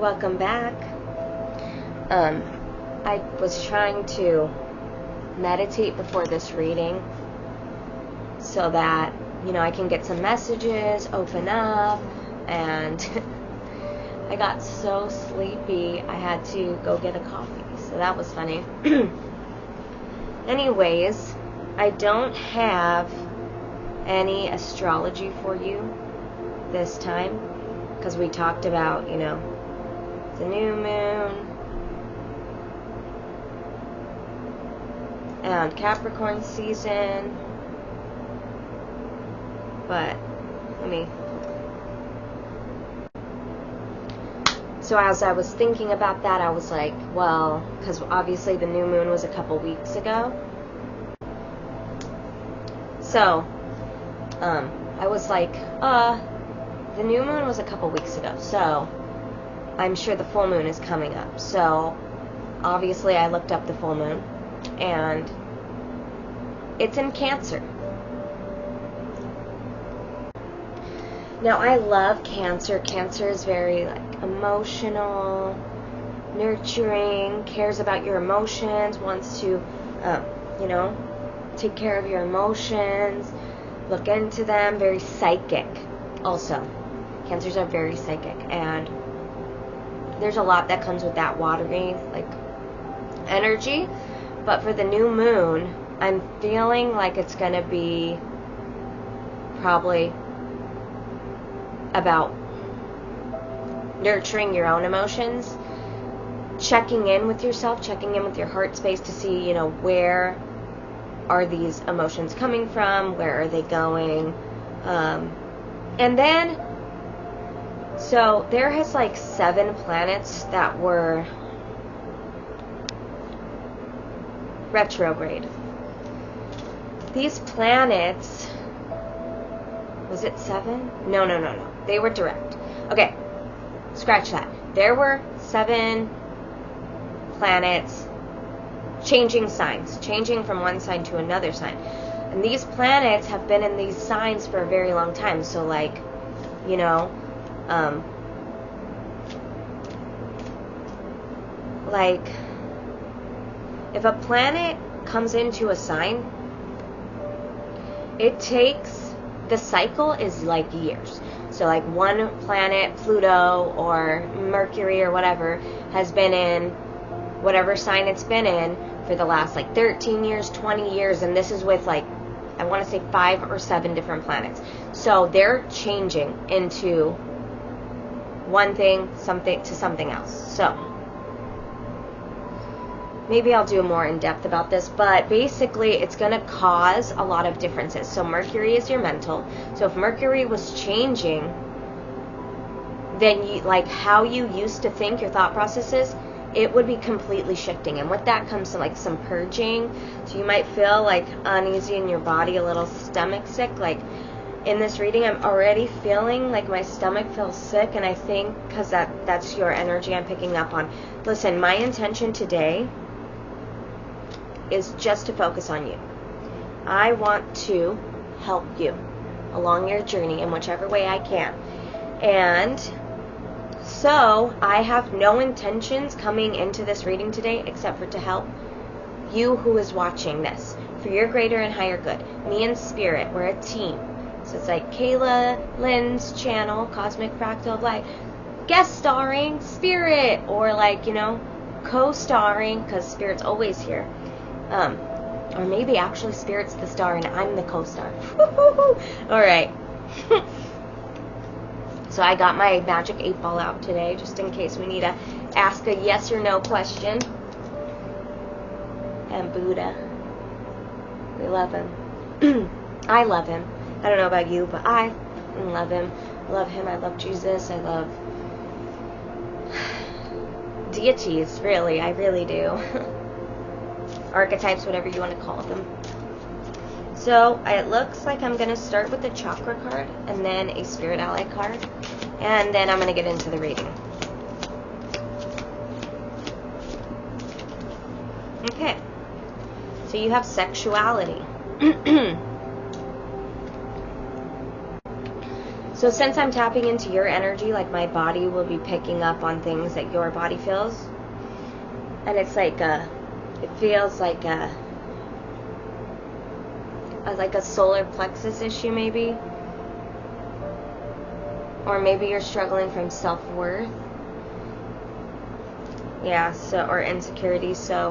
Welcome back. I was trying to meditate before this reading so that, I can get some messages, open up, and I got so sleepy I had to go get a coffee, so that was funny. Anyways, I don't have any astrology for you this time because we talked about, the new moon and Capricorn season, but so as I was thinking about that, I was like, well, because obviously the new moon was a couple weeks ago, so I was like, the new moon was a couple weeks ago, so I'm sure the full moon is coming up. So obviously I looked up the full moon, and it's in Cancer. Now, I love Cancer. Cancer is very emotional, nurturing, cares about your emotions, wants to, take care of your emotions, look into them, very psychic also. Cancers are very psychic, and there's a lot that comes with that watery, energy. But for the new moon, I'm feeling like it's going to be probably about nurturing your own emotions, checking in with yourself, checking in with your heart space to see, where are these emotions coming from, where are they going, and then, so there has 7 planets that were retrograde. These planets, was it 7? No. They were direct. Okay, scratch that. There were 7 planets changing signs, changing from one sign to another sign. And these planets have been in these signs for a very long time. So if a planet comes into a sign, it takes, the cycle is years. So one planet, Pluto or Mercury or whatever, has been in whatever sign it's been in for the last 13 years, 20 years, and this is with I want to say 5 or 7 different planets. So they're changing into one thing, something to something else. So maybe I'll do more in depth about this, but basically it's going to cause a lot of differences. So Mercury is your mental. So if Mercury was changing, then you, how you used to think, your thought processes, it would be completely shifting. And with that comes some purging. So you might feel uneasy in your body, a little stomach sick. In this reading, I'm already feeling my stomach feels sick, and I think because that's your energy I'm picking up on. Listen, my intention today is just to focus on you. I want to help you along your journey in whichever way I can. And so I have no intentions coming into this reading today except for to help you who is watching this for your greater and higher good. Me and Spirit, we're a team. So it's Kayla Lynn's channel, Cosmic Fractal of Light, guest starring Spirit, or co-starring, because Spirit's always here. Or maybe actually Spirit's the star and I'm the co-star. Alright. So I got my magic 8-ball out today, just in case we need to ask a yes or no question. And Buddha. We love him. I love him. I don't know about you, but I love him. I love him. I love Jesus. I love deities, really. I really do. Archetypes, whatever you want to call them. So it looks like I'm going to start with the chakra card and then a spirit ally card, and then I'm going to get into the reading. Okay, so you have sexuality. So since I'm tapping into your energy, like my body will be picking up on things that your body feels. And it's like it feels like a solar plexus issue maybe. Or maybe you're struggling from self-worth. Yeah, so, or insecurity, so,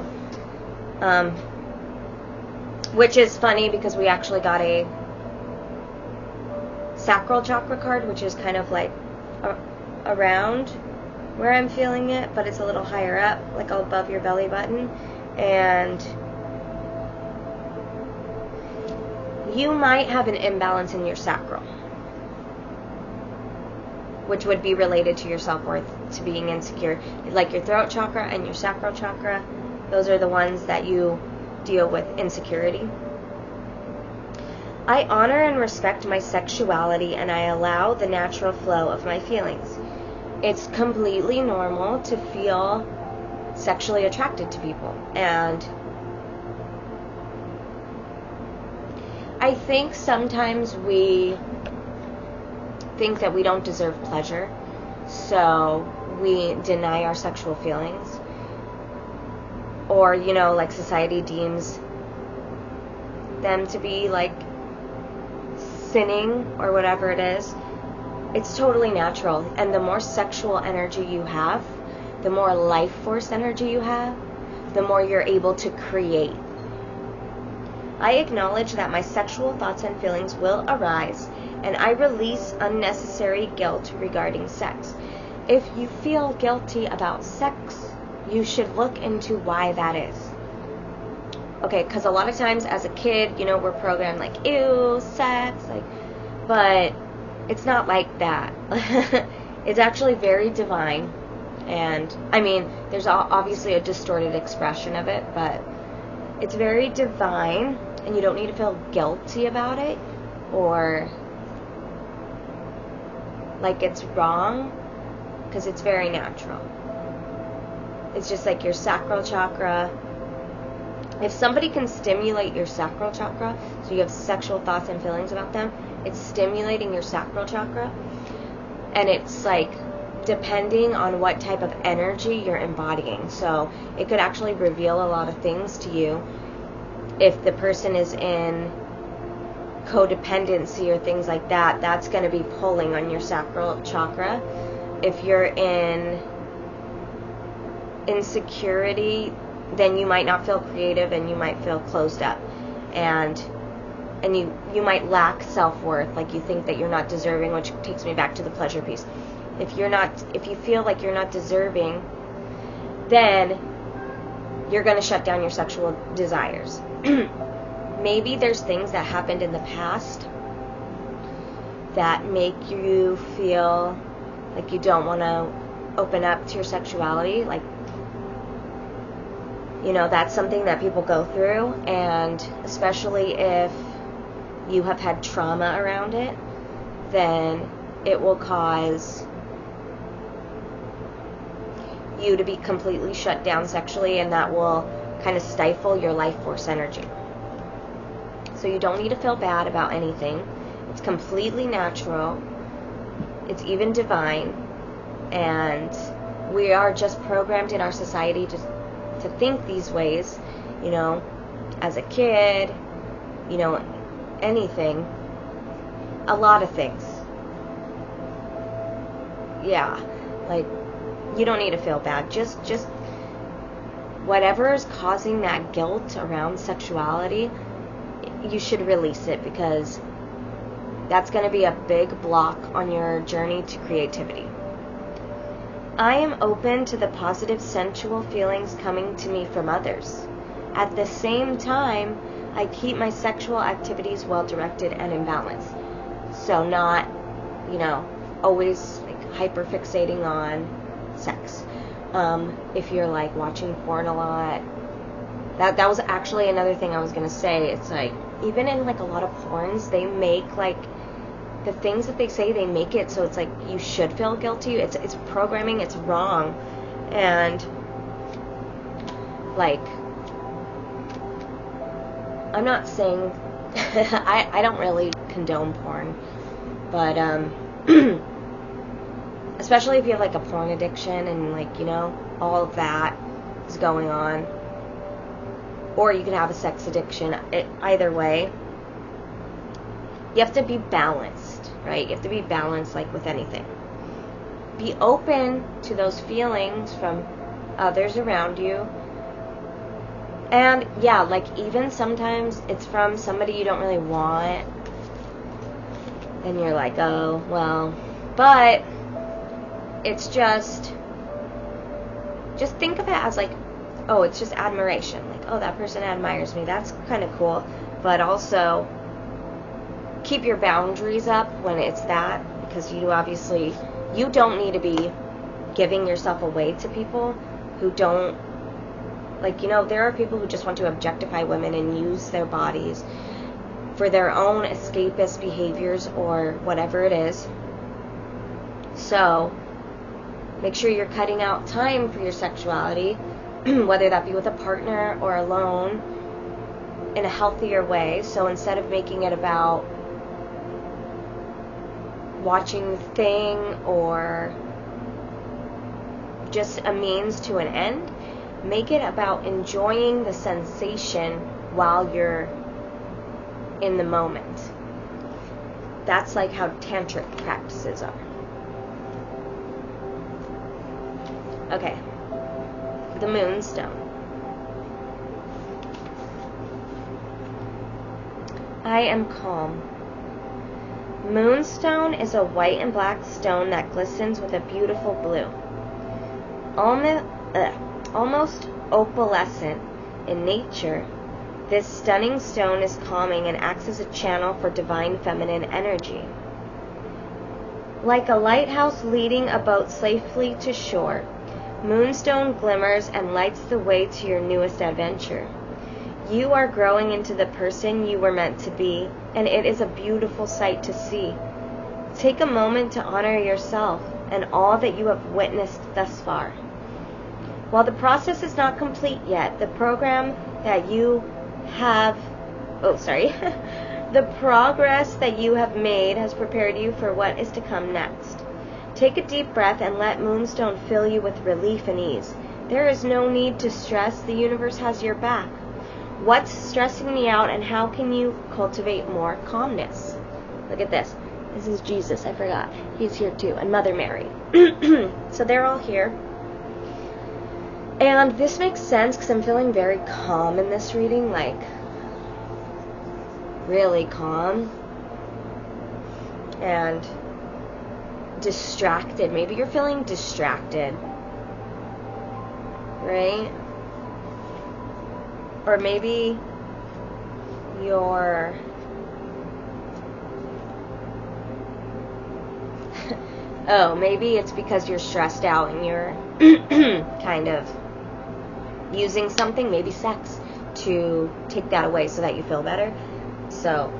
which is funny because we actually got a sacral chakra card, which is kind of like around where I'm feeling it, but it's a little higher up, like above your belly button, and you might have an imbalance in your sacral, which would be related to your self-worth, to being insecure. Like your throat chakra and your sacral chakra, those are the ones that you deal with insecurity. I honor and respect my sexuality, and I allow the natural flow of my feelings. It's completely normal to feel sexually attracted to people, and I think sometimes we think that we don't deserve pleasure, so we deny our sexual feelings, or, you know, like society deems them to be like sinning or whatever it is. It's totally natural, and the more sexual energy you have, the more life force energy you have, the more you're able to create. I acknowledge that my sexual thoughts and feelings will arise, and I release unnecessary guilt regarding sex. If you feel guilty about sex, you should look into why that is. Okay, because a lot of times as a kid, you know, we're programmed like, ew, sex, like, but it's not like that. It's actually very divine, and, I mean, there's obviously a distorted expression of it, but it's very divine, and you don't need to feel guilty about it, or like it's wrong, because it's very natural. It's just like your sacral chakra. If somebody can stimulate your sacral chakra, so you have sexual thoughts and feelings about them, it's stimulating your sacral chakra, and it's like depending on what type of energy you're embodying. So it could actually reveal a lot of things to you. If the person is in codependency or things like that, that's going to be pulling on your sacral chakra. If you're in insecurity, then you might not feel creative, and you might feel closed up, and you might lack self-worth, like you think that you're not deserving, which takes me back to the pleasure piece. If you feel like you're not deserving, then you're going to shut down your sexual desires. Maybe there's things that happened in the past that make you feel like you don't want to open up to your sexuality, like, you know, that's something that people go through, and especially if you have had trauma around it, then it will cause you to be completely shut down sexually, and that will kind of stifle your life force energy. So you don't need to feel bad about anything. It's completely natural. It's even divine, and we are just programmed in our society to think these ways, you know, as a kid, you know, anything, a lot of things. Yeah, like, you don't need to feel bad. Just whatever is causing that guilt around sexuality, you should release it, because that's going to be a big block on your journey to creativity. I am open to the positive sensual feelings coming to me from others. At the same time, I keep my sexual activities well directed and in balance. So not, you know, always like hyper fixating on sex. If you're like watching porn a lot, that was actually another thing I was gonna say. It's like, even in like a lot of porns, they make like the things that they say, they make it so it's like you should feel guilty. It's programming. It's wrong. And like, I'm not saying I don't really condone porn, but Especially if you have like a porn addiction and like, you know, all of that is going on. Or you can have a sex addiction. Either way, you have to be balanced, right? You have to be balanced like with anything. Be open to those feelings from others around you. And yeah, like even sometimes it's from somebody you don't really want. And you're like, oh, well. But it's just think of it as like, oh, it's just admiration. Like, oh, that person admires me. That's kind of cool. But also keep your boundaries up when it's that, because you obviously, you don't need to be giving yourself away to people who don't, like, you know, there are people who just want to objectify women and use their bodies for their own escapist behaviors or whatever it is. So make sure you're cutting out time for your sexuality, whether that be with a partner or alone, in a healthier way. So instead of making it about watching the thing or just a means to an end, make it about enjoying the sensation while you're in the moment. That's like how tantric practices are. Okay, the Moonstone. I am calm. Moonstone is a white and black stone that glistens with a beautiful blue. Almost opalescent in nature, this stunning stone is calming and acts as a channel for divine feminine energy. Like a lighthouse leading a boat safely to shore, Moonstone glimmers and lights the way to your newest adventure. You are growing into the person you were meant to be, and it is a beautiful sight to see. Take a moment to honor yourself and all that you have witnessed thus far. While the process is not complete yet, the program that you have, the progress that you have made has prepared you for what is to come next. Take a deep breath and let Moonstone fill you with relief and ease. There is no need to stress. The universe has your back. What's stressing me out, and how can you cultivate more calmness? Look at this. This is Jesus. I forgot. He's here too. And Mother Mary. So they're all here. And this makes sense because I'm feeling very calm in this reading. Like, really calm. And distracted. Maybe you're feeling distracted. Right? Or maybe you're oh, maybe it's because you're stressed out and you're kind of using something, maybe sex, to take that away so that you feel better. So,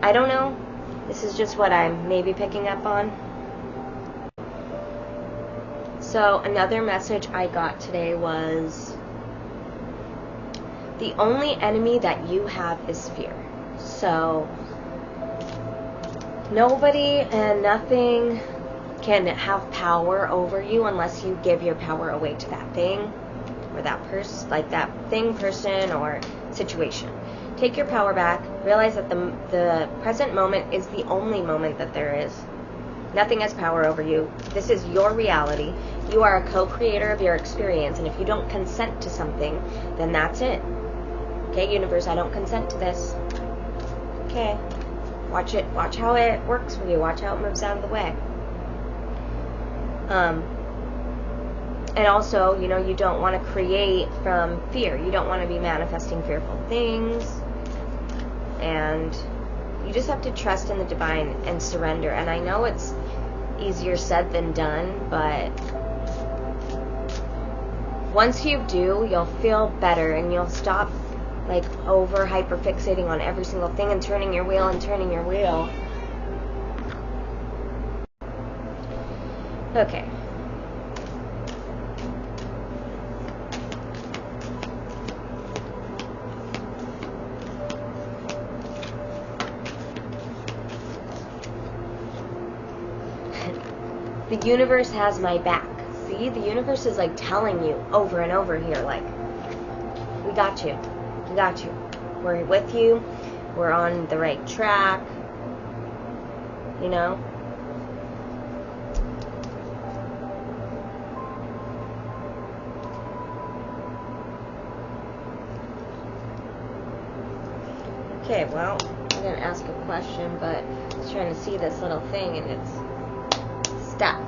I don't know. This is just what I'm maybe picking up on. So, another message I got today was, the only enemy that you have is fear. So, nobody and nothing can have power over you unless you give your power away to that thing or that person, like that thing, person, or situation. Take your power back. Realize that the present moment is the only moment that there is. Nothing has power over you. This is your reality. You are a co-creator of your experience, and if you don't consent to something, then that's it. Okay, universe, I don't consent to this. Okay. Watch it. Watch how it works for you. Watch how it moves out of the way. And also, you know, you don't want to create from fear. You don't want to be manifesting fearful things. And you just have to trust in the divine and surrender. And I know it's easier said than done, but once you do, you'll feel better and you'll stop like over hyper fixating on every single thing and turning your wheel and turning your wheel. Okay. The universe has my back. See, the universe is like telling you over and over here, like, we got you. We got you. We're with you. We're on the right track. You know? Okay, well, I'm going to ask a question, but I was trying to see this little thing and it's stuck.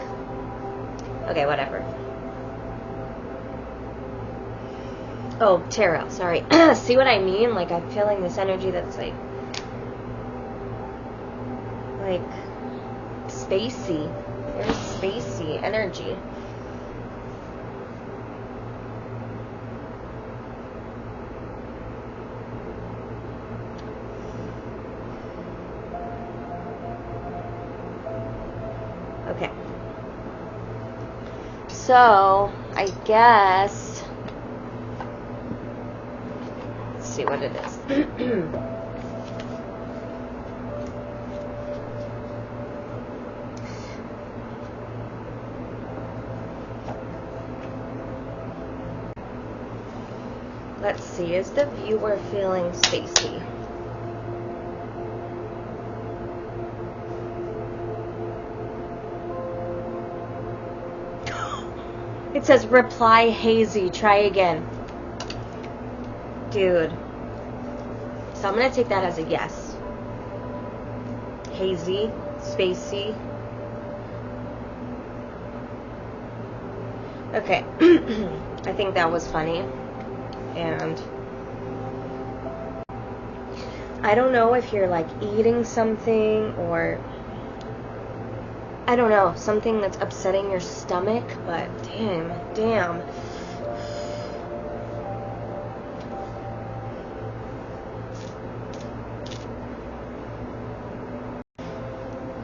Okay, whatever. Oh, tarot, sorry. See what I mean? Like, I'm feeling this energy that's like spacey. Very spacey energy. Okay. So, I guess, let's see what it is. Let's see, is the viewer feeling spacey? It says reply hazy, try again. Dude. So I'm going to take that as a yes. Hazy, spacey. Okay. I think that was funny. And I don't know if you're like eating something or I don't know, something that's upsetting your stomach, but damn.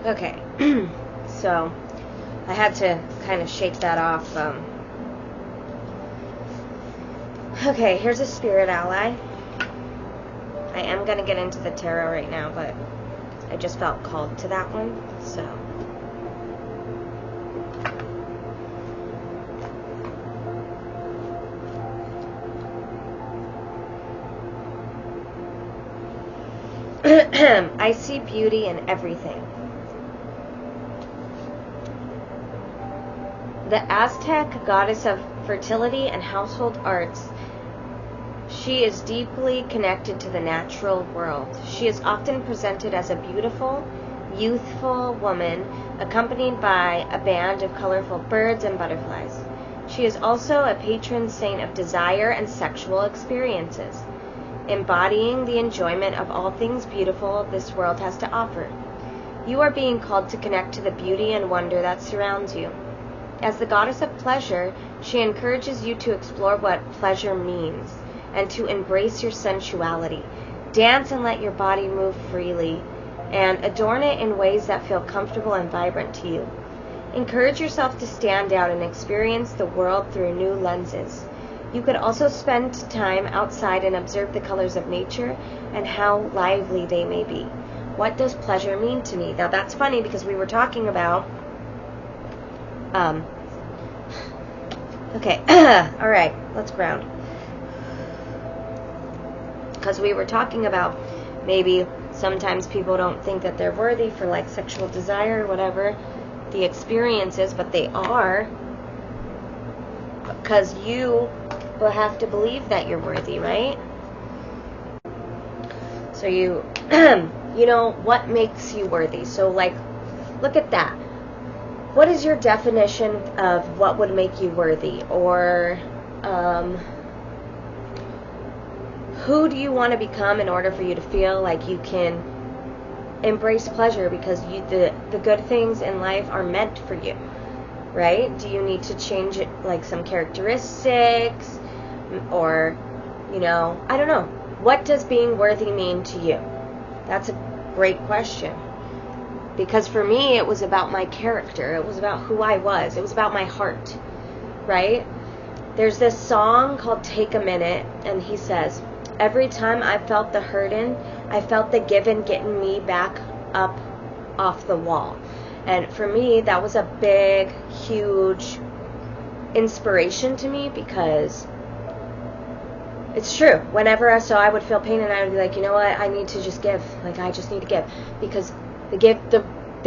Okay, so I had to kind of shake that off. Okay, here's a spirit ally. I am going to get into the tarot right now, but I just felt called to that one, so. I see beauty in everything. The Aztec goddess of fertility and household arts, she is deeply connected to the natural world. She is often presented as a beautiful, youthful woman accompanied by a band of colorful birds and butterflies. She is also a patron saint of desire and sexual experiences, embodying the enjoyment of all things beautiful this world has to offer. You are being called to connect to the beauty and wonder that surrounds you. As the goddess of pleasure, she encourages you to explore what pleasure means and to embrace your sensuality. Dance and let your body move freely and adorn it in ways that feel comfortable and vibrant to you. Encourage yourself to stand out and experience the world through new lenses. You could also spend time outside and observe the colors of nature and how lively they may be. What does pleasure mean to me? Now that's funny because we were talking about okay, alright, let's ground. Because we were talking about maybe sometimes people don't think that they're worthy for like sexual desire or whatever the experience is, but they are. Because you will have to believe that you're worthy, right? So you, you know, what makes you worthy? So like, look at that. What is your definition of what would make you worthy? Or who do you want to become in order for you to feel like you can embrace pleasure because the good things in life are meant for you, right? Do you need to change it, like some characteristics, or, you know, I don't know. What does being worthy mean to you? That's a great question. Because for me, it was about my character. It was about who I was. It was about my heart, right? There's this song called Take a Minute, and he says, every time I felt the hurtin', I felt the giving getting me back up off the wall. And for me, that was a big, huge inspiration to me, because it's true. Whenever I would feel pain, and I would be like, you know what, I need to just give. Like, I just need to give, because the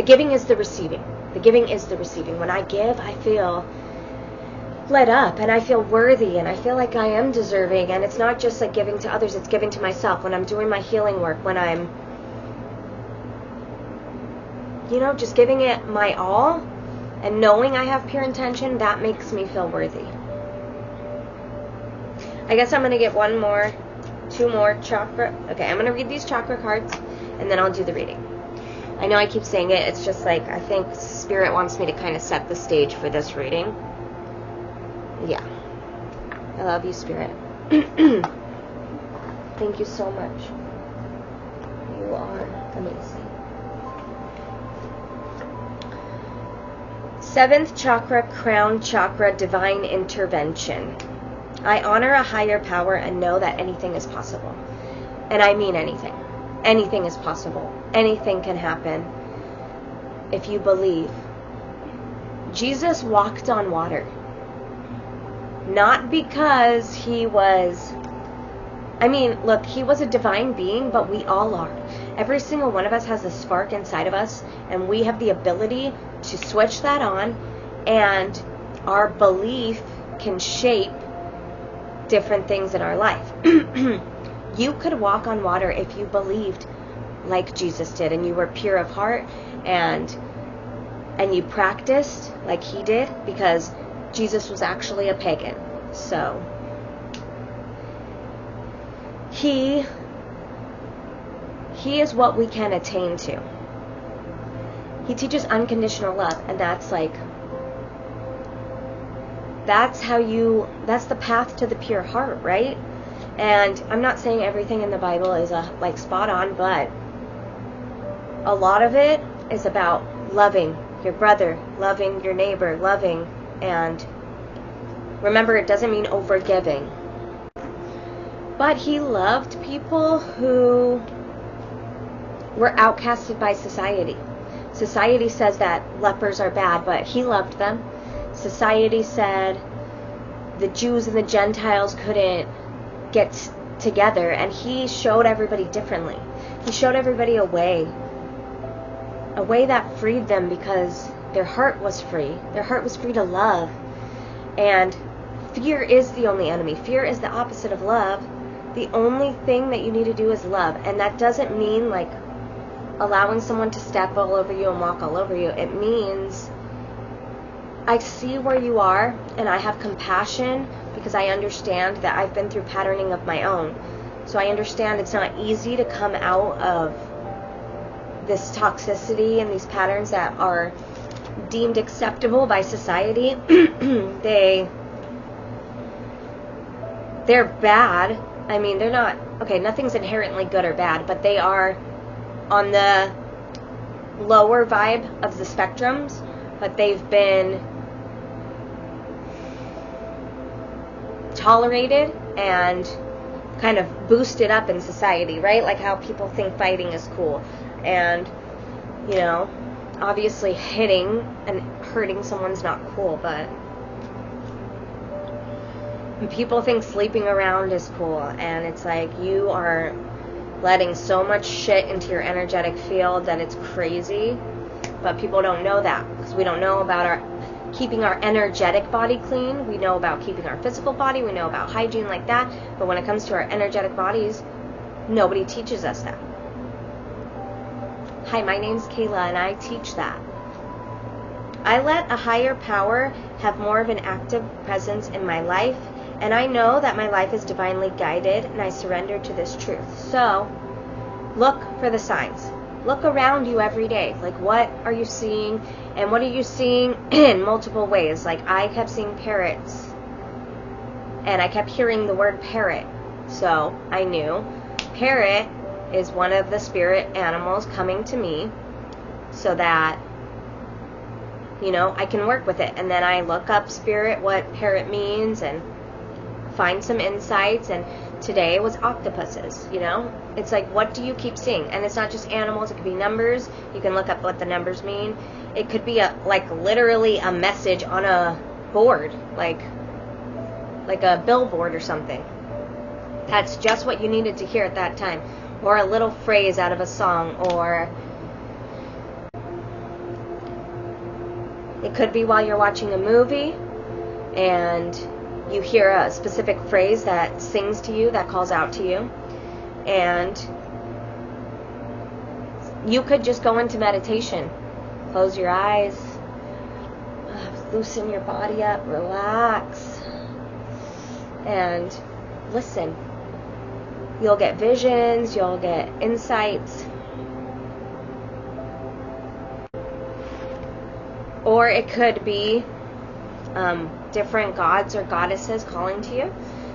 giving is the receiving. The giving is the receiving. When I give, I feel lit up, and I feel worthy, and I feel like I am deserving. And it's not just like giving to others, it's giving to myself. When I'm doing my healing work, when I'm, just giving it my all, and knowing I have pure intention, that makes me feel worthy. I guess I'm going to get two more chakra. Okay, I'm going to read these chakra cards, and then I'll do the reading. I know I keep saying it. It's just like, I think Spirit wants me to kind of set the stage for this reading. Yeah. I love you, Spirit. Thank you so much. You are amazing. 7th chakra, crown chakra, divine intervention. I honor a higher power and know that anything is possible. And I mean anything. Anything is possible. Anything can happen if you believe. Jesus walked on water. Not because he was... look, he was a divine being, but we all are. Every single one of us has a spark inside of us, and we have the ability to switch that on, and our belief can shape different things in our life. You could walk on water if you believed like Jesus did, and you were pure of heart, and you practiced like he did, because Jesus was actually a pagan. So he is what we can attain to. He teaches unconditional love, and that's the path to the pure heart, right? And I'm not saying everything in the Bible is spot on, but a lot of it is about loving your brother, loving your neighbor, loving, and remember, it doesn't mean overgiving. But he loved people who were outcasted by society. Society says that lepers are bad, but he loved them. Society said the Jews and the Gentiles couldn't get together, and he showed everybody differently. He showed everybody a way that freed them, because their heart was free. Their heart was free to love. And fear is the only enemy. Fear is the opposite of love. The only thing that you need to do is love. And that doesn't mean allowing someone to step all over you and walk all over you. It means I see where you are, and I have compassion, because I understand that I've been through patterning of my own. So I understand it's not easy to come out of this toxicity and these patterns that are deemed acceptable by society. They're bad. They're not, okay, nothing's inherently good or bad, but they are on the lower vibe of the spectrums, but they've been tolerated and kind of boosted up in society, right? Like how people think fighting is cool. And, obviously hitting and hurting someone's not cool, but people think sleeping around is cool. And it's like, you are letting so much shit into your energetic field that it's crazy. But people don't know that, because we don't know about keeping our energetic body clean. We know about keeping our physical body. We know about hygiene like that. But when it comes to our energetic bodies, nobody teaches us that. Hi, my name's Kayla, and I teach that. I let a higher power have more of an active presence in my life, and I know that my life is divinely guided, and I surrender to this truth. So, look for the signs. Look around you every day. What are you seeing? And what are you seeing in multiple ways? I kept seeing parrots, and I kept hearing the word parrot. So I knew parrot is one of the spirit animals coming to me, so that, I can work with it. And then I look up spirit, what parrot means, and find some insights. And today was octopuses, you know? It's like, what do you keep seeing? And it's not just animals, it could be numbers. You can look up what the numbers mean. It could be literally a message on a board, like a billboard or something. That's just what you needed to hear at that time. Or a little phrase out of a song, or it could be while you're watching a movie and you hear a specific phrase that sings to you, that calls out to you, and you could just go into meditation. Close your eyes, loosen your body up, relax, and listen. You'll get visions, you'll get insights. Or it could be different gods or goddesses calling to you.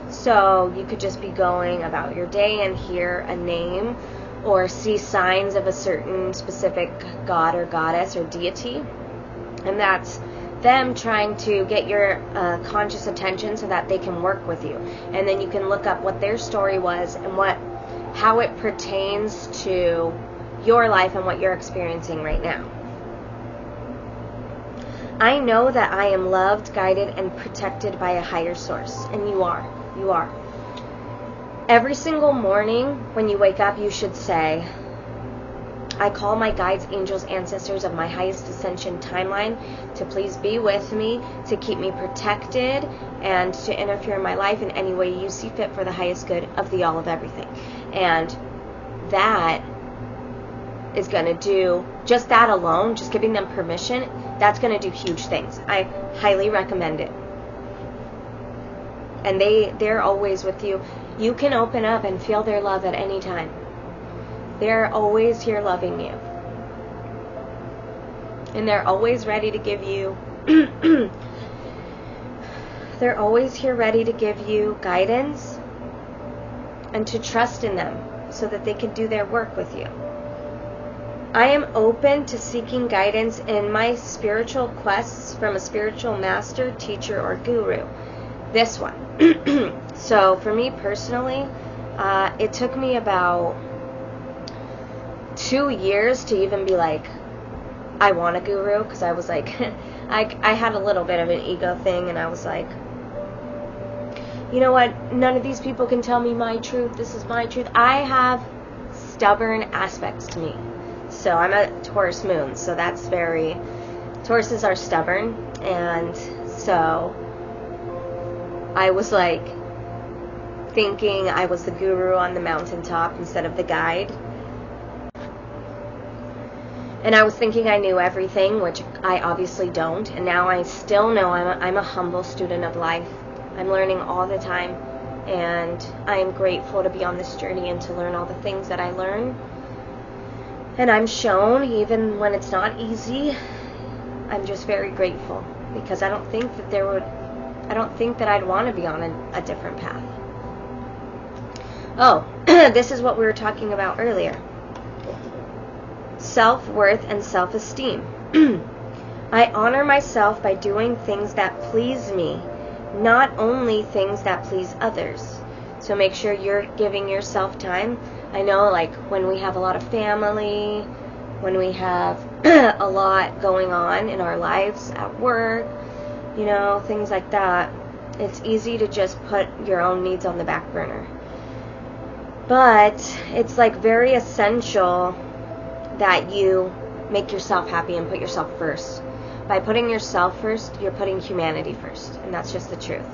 So you could just be going about your day and hear a name or see signs of a certain specific god or goddess or deity. And that's them trying to get your conscious attention so that they can work with you. And then you can look up what their story was and how it pertains to your life and what you're experiencing right now. I know that I am loved, guided, and protected by a higher source. And you are. You are. Every single morning when you wake up, you should say, I call my guides, angels, ancestors of my highest ascension timeline to please be with me, to keep me protected, and to interfere in my life in any way you see fit for the highest good of the all of everything. And that is going to do, just that alone, just giving them permission, that's going to do huge things. I highly recommend it. And they're always with you. You can open up and feel their love at any time. They're always here loving you. And they're always ready to give you they're always here ready to give you guidance and to trust in them so that they can do their work with you. I am open to seeking guidance in my spiritual quests from a spiritual master, teacher, or guru. This one. So for me personally, it took me about 2 years to even be like, I want a guru, because I was like, I had a little bit of an ego thing, and I was like, you know what, none of these people can tell me my truth, this is my truth. I have stubborn aspects to me. So I'm a Taurus moon, so that's Tauruses are stubborn, and so I was like thinking I was the guru on the mountaintop instead of the guide. And I was thinking I knew everything, which I obviously don't. And now I still know I'm a humble student of life. I'm learning all the time. And I am grateful to be on this journey and to learn all the things that I learn. And I'm shown, even when it's not easy, I'm just very grateful. Because I don't think that I'd want to be on a different path. Oh, this is what we were talking about earlier. Self-worth and self-esteem. I honor myself by doing things that please me, not only things that please others. So make sure you're giving yourself time. I know, like, when we have a lot of family, when we have a lot going on in our lives, at work, you know, things like that, it's easy to just put your own needs on the back burner. But it's like very essential that you make yourself happy and put yourself first. By putting yourself first, you're putting humanity first, and that's just the truth.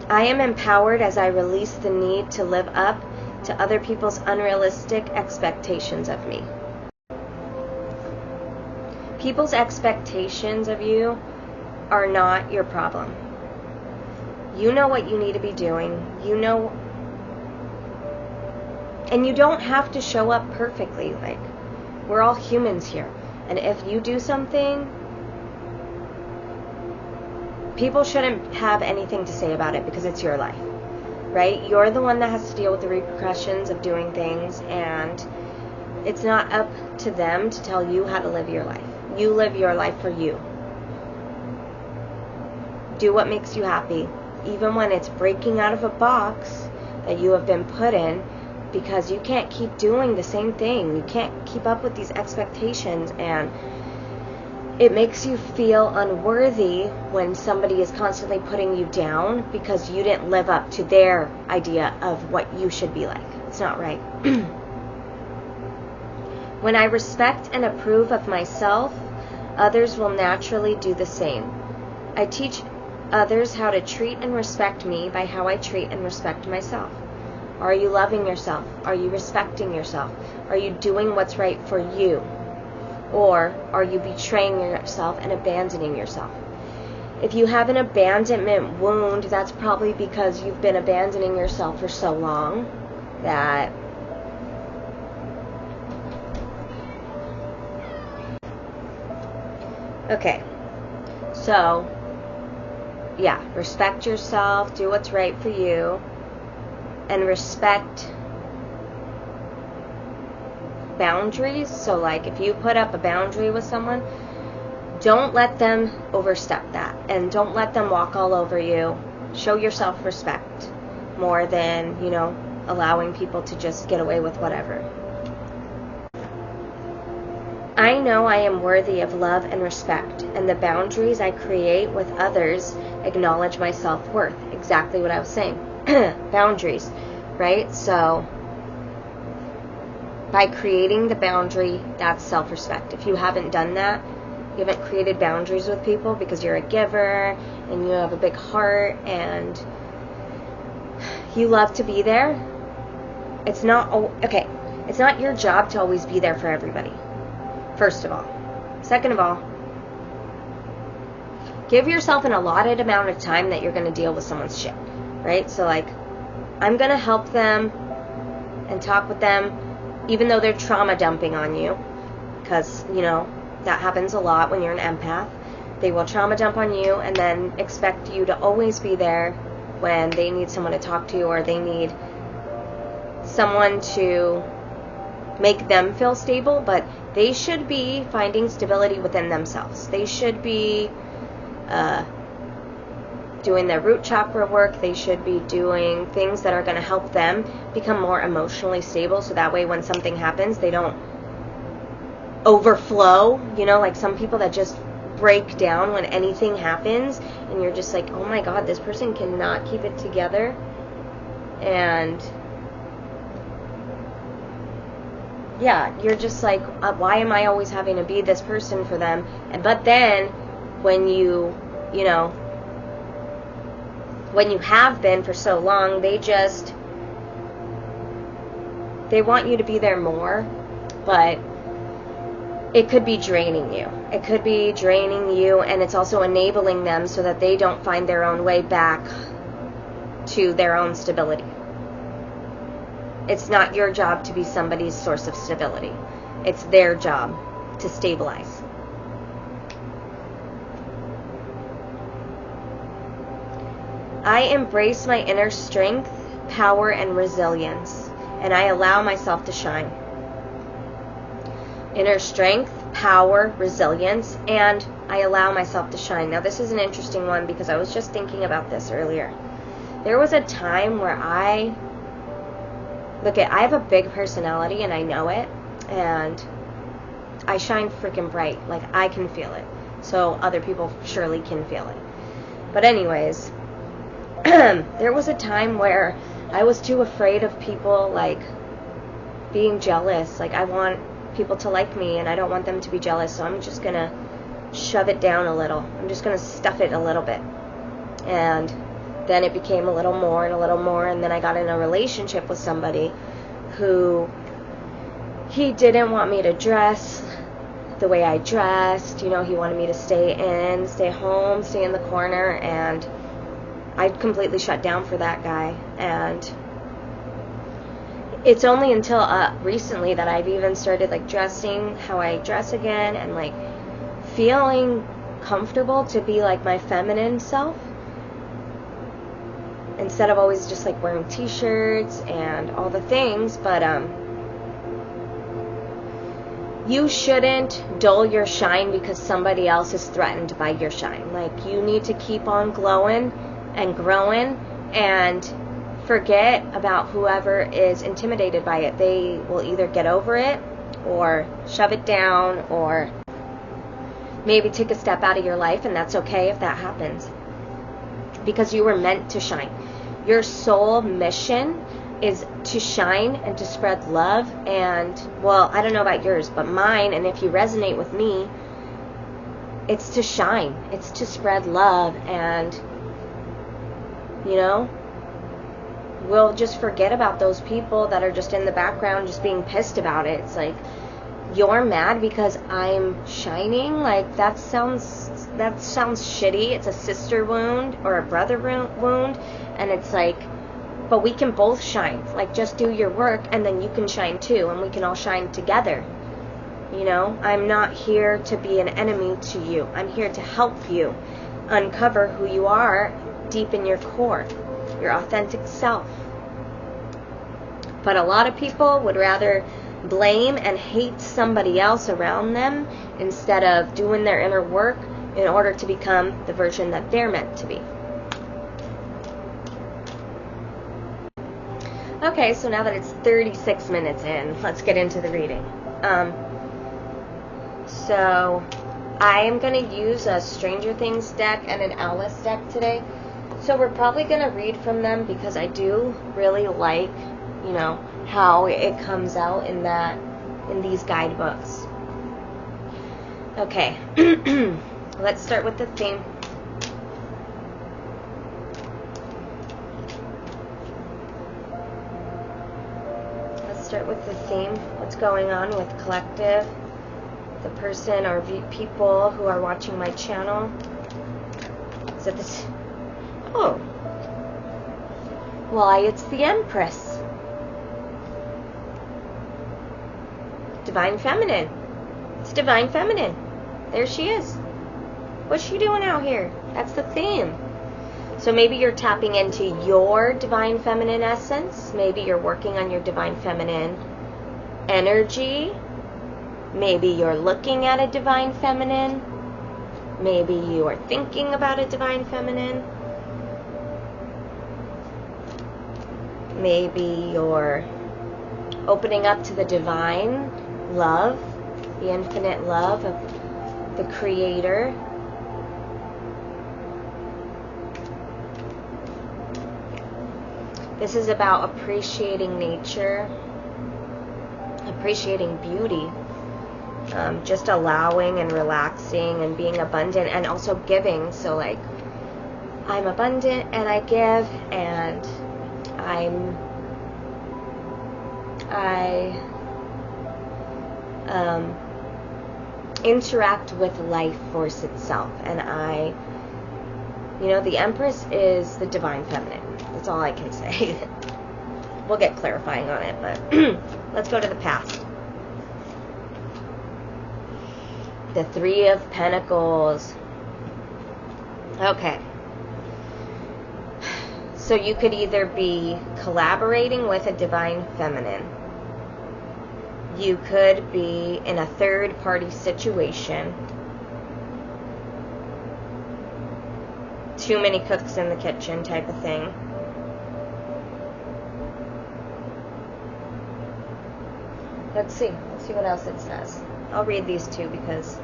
I am empowered as I release the need to live up to other people's unrealistic expectations of me. People's expectations of you are not your problem. You know what you need to be doing. You know. And you don't have to show up perfectly. Like, we're all humans here. And if you do something, people shouldn't have anything to say about it because it's your life, right? You're the one that has to deal with the repercussions of doing things, and it's not up to them to tell you how to live your life. You live your life for you. Do what makes you happy. even when it's breaking out of a box that you have been put in, because you can't keep doing the same thing. You can't keep up with these expectations, and it makes you feel unworthy when somebody is constantly putting you down because you didn't live up to their idea of what you should be like. It's not right. When I respect and approve of myself, others will naturally do the same. I teach others how to treat and respect me by how I treat and respect myself. Are you loving yourself? Are you respecting yourself? Are you doing what's right for you? Or are you betraying yourself and abandoning yourself? If you have an abandonment wound, that's probably because you've been abandoning yourself for so long that okay. So, yeah, respect yourself, do what's right for you, and respect boundaries. So like if you put up a boundary with someone, don't let them overstep that, and don't let them walk all over you. Show yourself respect more than, you know, allowing people to just get away with whatever. I know I am worthy of love and respect, and the boundaries I create with others acknowledge my self-worth. Exactly what I was saying. Boundaries, right? So by creating the boundary, that's self-respect. If you haven't done that, you haven't created boundaries with people because you're a giver and you have a big heart and you love to be there, it's not okay. It's not your job to always be there for everybody. First of all. Second of all, give yourself an allotted amount of time that you're going to deal with someone's shit, right? So like, I'm going to help them and talk with them even though they're trauma dumping on you, because, you know, that happens a lot when you're an empath. They will trauma dump on you and then expect you to always be there when they need someone to talk to, or they need someone to make them feel stable, but they should be finding stability within themselves. They should be doing their root chakra work. They should be doing things that are going to help them become more emotionally stable, so that way when something happens, they don't overflow. You know, like some people that just break down when anything happens, and you're just like, oh my god, this person cannot keep it together. And yeah, you're just like, why am I always having to be this person for them? But then when you know, when you have been for so long, they want you to be there more, but it could be draining you. It could be draining you, and it's also enabling them so that they don't find their own way back to their own stability. It's not your job to be somebody's source of stability. It's their job to stabilize. I embrace my inner strength, power, and resilience, and I allow myself to shine. Inner strength, power, resilience, and I allow myself to shine. Now, this is an interesting one because I was just thinking about this earlier. There was a time where I have a big personality, and I know it, and I shine freaking bright. Like, I can feel it. So other people surely can feel it. But anyways, there was a time where I was too afraid of people, like, being jealous. Like, I want people to like me, and I don't want them to be jealous, so I'm just gonna shove it down a little. I'm just gonna stuff it a little bit. And then it became a little more, and then I got in a relationship with somebody who, he didn't want me to dress the way I dressed. You know, he wanted me to stay home, stay in the corner, and I completely shut down for that guy. And it's only until recently that I've even started, like, dressing how I dress again, and, like, feeling comfortable to be, like, my feminine self, instead of always just, like, wearing t-shirts and all the things. But you shouldn't dull your shine because somebody else is threatened by your shine. Like, you need to keep on glowing, and growing, and forget about whoever is intimidated by it. They will either get over it or shove it down, or maybe take a step out of your life, and that's okay if that happens, because you were meant to shine. Your soul mission is to shine and to spread love. And, well, I don't know about yours, but mine, and if you resonate with me, it's to shine. It's to spread love. And, you know, we'll just forget about those people that are just in the background just being pissed about it. It's like, you're mad because I'm shining? Like, that sounds shitty. It's a sister wound or a brother wound. And it's like, but we can both shine. Like, just do your work, and then you can shine too, and we can all shine together. You know, I'm not here to be an enemy to you. I'm here to help you uncover who you are deep in your core, your authentic self. But a lot of people would rather blame and hate somebody else around them instead of doing their inner work in order to become the version that they're meant to be. Okay, so now that it's 36 minutes in, let's get into the reading. So I am going to use a Stranger Things deck and an Alice deck today. So we're probably going to read from them because I do really like, you know, how it comes out in these guidebooks. Okay, let's start with the theme. Start with the theme. What's going on with collective, the person or people who are watching my channel? Is it this? Oh, why, it's the Empress, Divine Feminine. It's Divine Feminine. There she is. What's she doing out here? That's the theme. So maybe you're tapping into your Divine Feminine essence. Maybe you're working on your Divine Feminine energy. Maybe you're looking at a Divine Feminine. Maybe you are thinking about a Divine Feminine. Maybe you're opening up to the divine love, the infinite love of the Creator. This is about appreciating nature, appreciating beauty, just allowing and relaxing and being abundant, and also giving. So, like, I'm abundant and I give, and I interact with life force itself, and the Empress is the Divine Feminine. That's all I can say. We'll get clarifying on it, but let's go to the past. The Three of Pentacles. Okay. So you could either be collaborating with a Divine Feminine. You could be in a third-party situation. Too many cooks in the kitchen type of thing. Let's see what else it says. I'll read these two because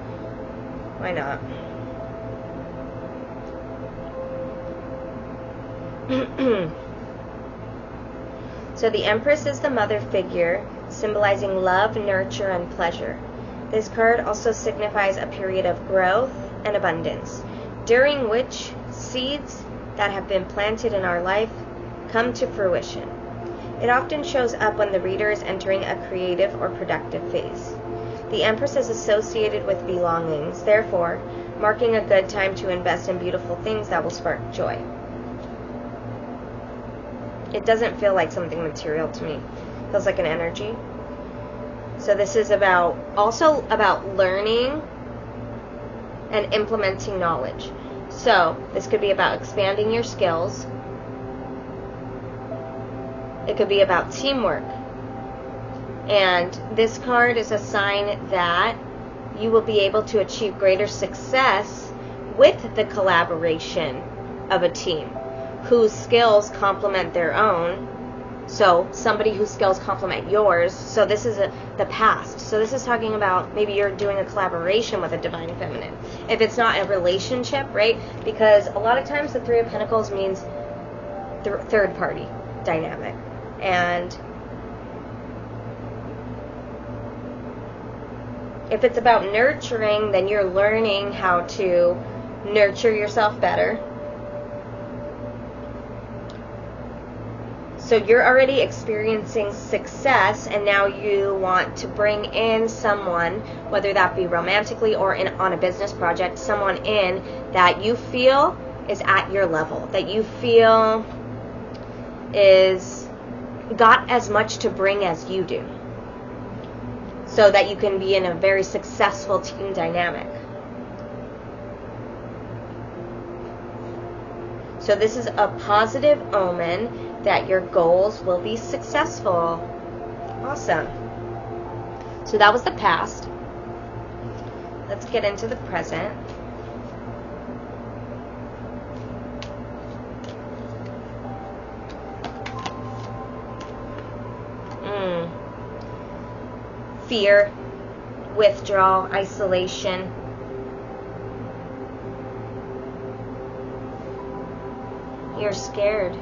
why not? So the Empress is the mother figure, symbolizing love, nurture, and pleasure. This card also signifies a period of growth and abundance, during which seeds that have been planted in our life come to fruition. It often shows up when the reader is entering a creative or productive phase. The Empress is associated with belongings, therefore, marking a good time to invest in beautiful things that will spark joy. It doesn't feel like something material to me. It feels like an energy. So this is also about learning and implementing knowledge. So this could be about expanding your skills. It could be about teamwork. And this card is a sign that you will be able to achieve greater success with the collaboration of a team. whose skills complement their own. So somebody whose skills complement yours. So this is the past. So this is talking about maybe you're doing a collaboration with a divine feminine. If it's not a relationship, right? Because a lot of times the Three of Pentacles means third party dynamic. And if it's about nurturing, then you're learning how to nurture yourself better. So you're already experiencing success, and now you want to bring in someone, whether that be romantically or on a business project, someone in that you feel is at your level, that you feel is got as much to bring as you do, so that you can be in a very successful team dynamic. So this is a positive omen that your goals will be successful. Awesome. So that was the past. Let's get into the present. Fear, withdrawal, isolation. You're scared.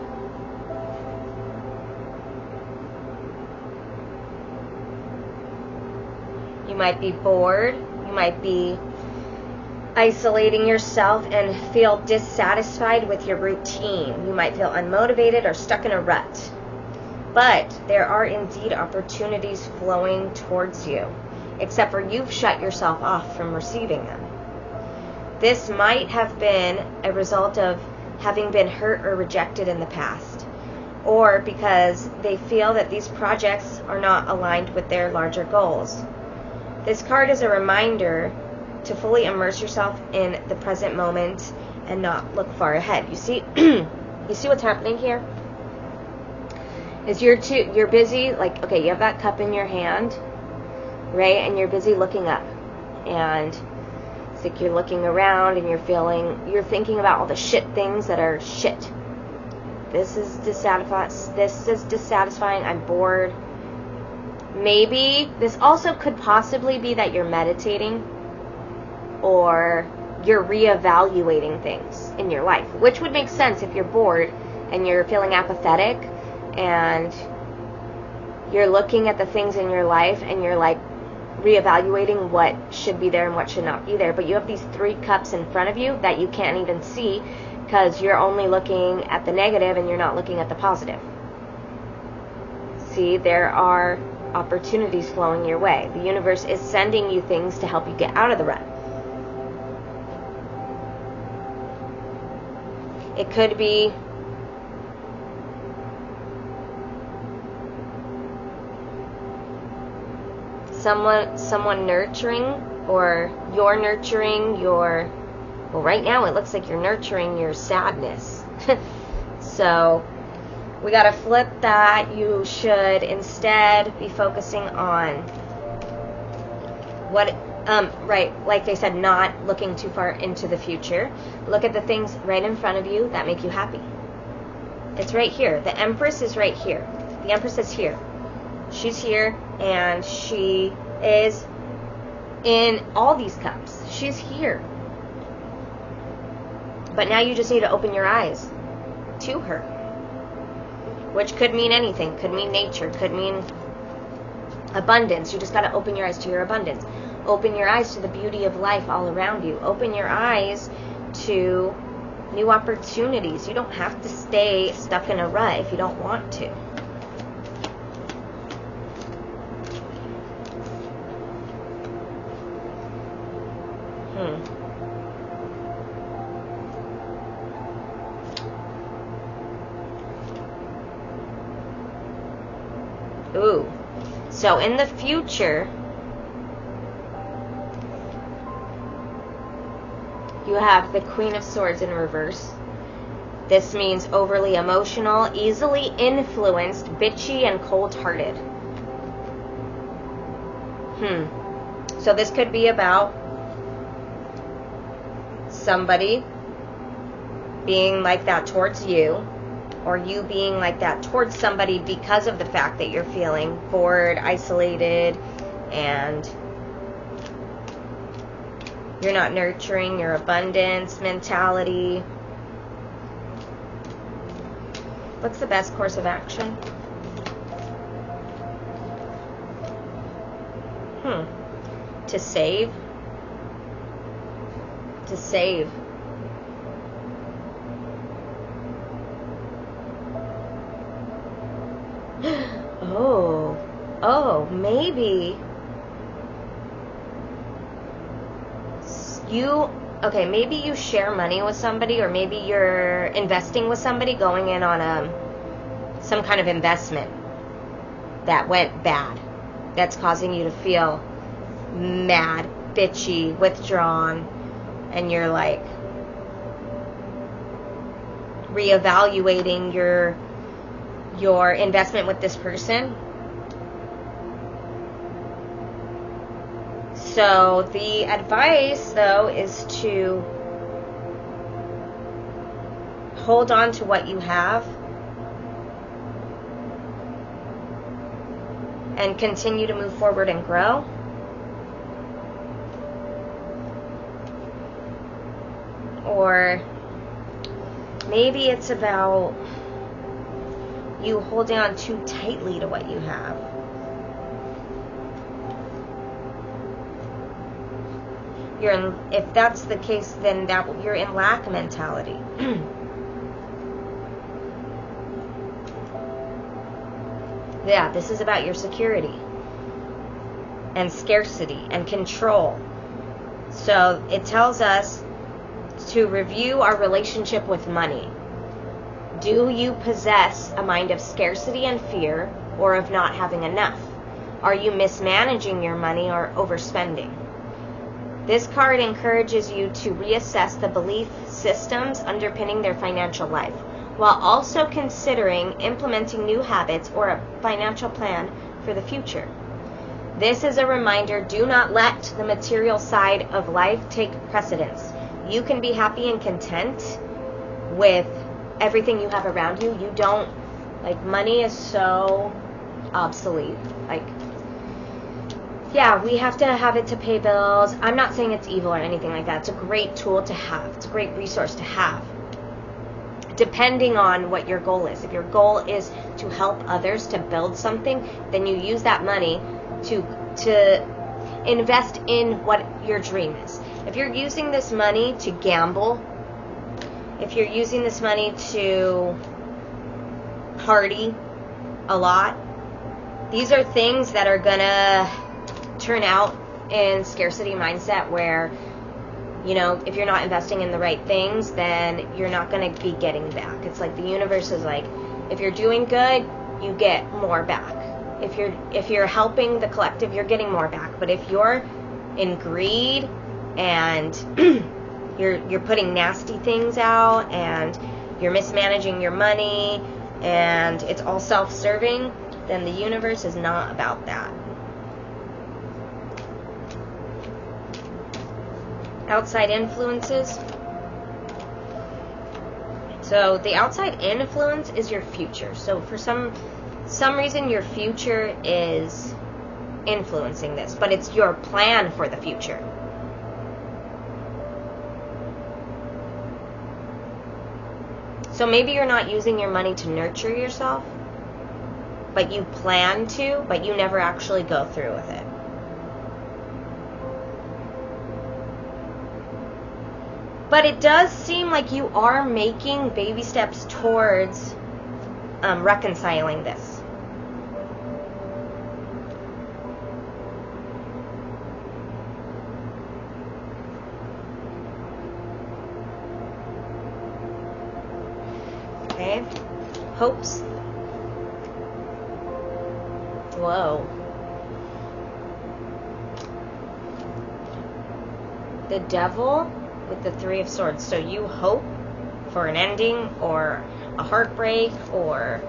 You might be bored. You might be isolating yourself and feel dissatisfied with your routine. You might feel unmotivated or stuck in a rut. But there are indeed opportunities flowing towards you, except for you've shut yourself off from receiving them. This might have been a result of having been hurt or rejected in the past, or because they feel that these projects are not aligned with their larger goals. This card is a reminder to fully immerse yourself in the present moment and not look far ahead. You see, you see what's happening here? Is you're busy, like, okay, you have that cup in your hand, right? And you're busy looking up, and it's like you're looking around and you're thinking about all the shit things that are shit. This is dissatisfying. I'm bored. Maybe this also could possibly be that you're meditating, or you're reevaluating things in your life, which would make sense if you're bored and you're feeling apathetic and you're looking at the things in your life and you're like reevaluating what should be there and what should not be there. But you have these 3 cups in front of you that you can't even see because you're only looking at the negative and you're not looking at the positive. See, there are opportunities flowing your way. The universe is sending you things to help you get out of the rut. It could be someone nurturing, or you're nurturing your, well, right now it looks like you're nurturing your sadness. So we got to flip that. You should instead be focusing on what, right, like they said, not looking too far into the future. Look at the things right in front of you that make you happy. It's right here. The Empress is right here. The Empress is here. She's here, and she is in all these cups. She's here. But now you just need to open your eyes to her, which could mean anything. Could mean nature, could mean abundance. You just got to open your eyes to your abundance. Open your eyes to the beauty of life all around you. Open your eyes to new opportunities. You don't have to stay stuck in a rut if you don't want to. Ooh. So in the future, you have the Queen of Swords in reverse. This means overly emotional, easily influenced, bitchy, and cold-hearted. So this could be about somebody being like that towards you, or you being like that towards somebody because of the fact that you're feeling bored, isolated, and you're not nurturing your abundance mentality. What's the best course of action? To save. To save. Oh, maybe maybe you share money with somebody, or maybe you're investing with somebody, going in on some kind of investment that went bad, that's causing you to feel mad, bitchy, withdrawn, and you're like reevaluating your investment with this person. So the advice, though, is to hold on to what you have and continue to move forward and grow. Or maybe it's about you holding on too tightly to what you have. If that's the case, then you're in lack mentality. Yeah, this is about your security and scarcity and control. So it tells us to review our relationship with money. Do you possess a mind of scarcity and fear, or of not having enough? Are you mismanaging your money or overspending? This card encourages you to reassess the belief systems underpinning their financial life, while also considering implementing new habits or a financial plan for the future. This is a reminder: do not let the material side of life take precedence. You can be happy and content with everything you have around you. You don't, money is so obsolete. Yeah, we have to have it to pay bills. I'm not saying it's evil or anything like that. It's a great tool to have. It's a great resource to have, depending on what your goal is. If your goal is to help others, to build something, then you use that money to invest in what your dream is. If you're using this money to gamble, if you're using this money to party a lot, these are things that are gonna turn out in scarcity mindset, where, if you're not investing in the right things, then you're not going to be getting back. It's like the universe is like, if you're doing good, you get more back. If you're helping the collective, you're getting more back. But if you're in greed and you're putting nasty things out and you're mismanaging your money and it's all self-serving, then the universe is not about that. Outside influences. So the outside influence is your future. So for some reason your future is influencing this, but it's your plan for the future. So maybe you're not using your money to nurture yourself, but you plan to, but you never actually go through with it. But it does seem like you are making baby steps towards reconciling this. Okay. Hopes. Whoa. The Devil with the Three of Swords. So you hope for an ending or a heartbreak or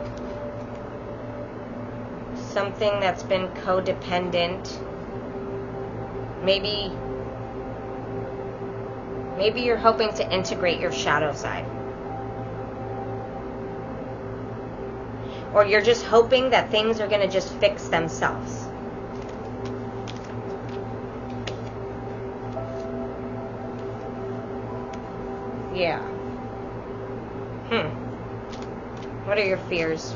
something that's been codependent. Maybe you're hoping to integrate your shadow side. Or you're just hoping that things are going to just fix themselves. Yeah. What are your fears?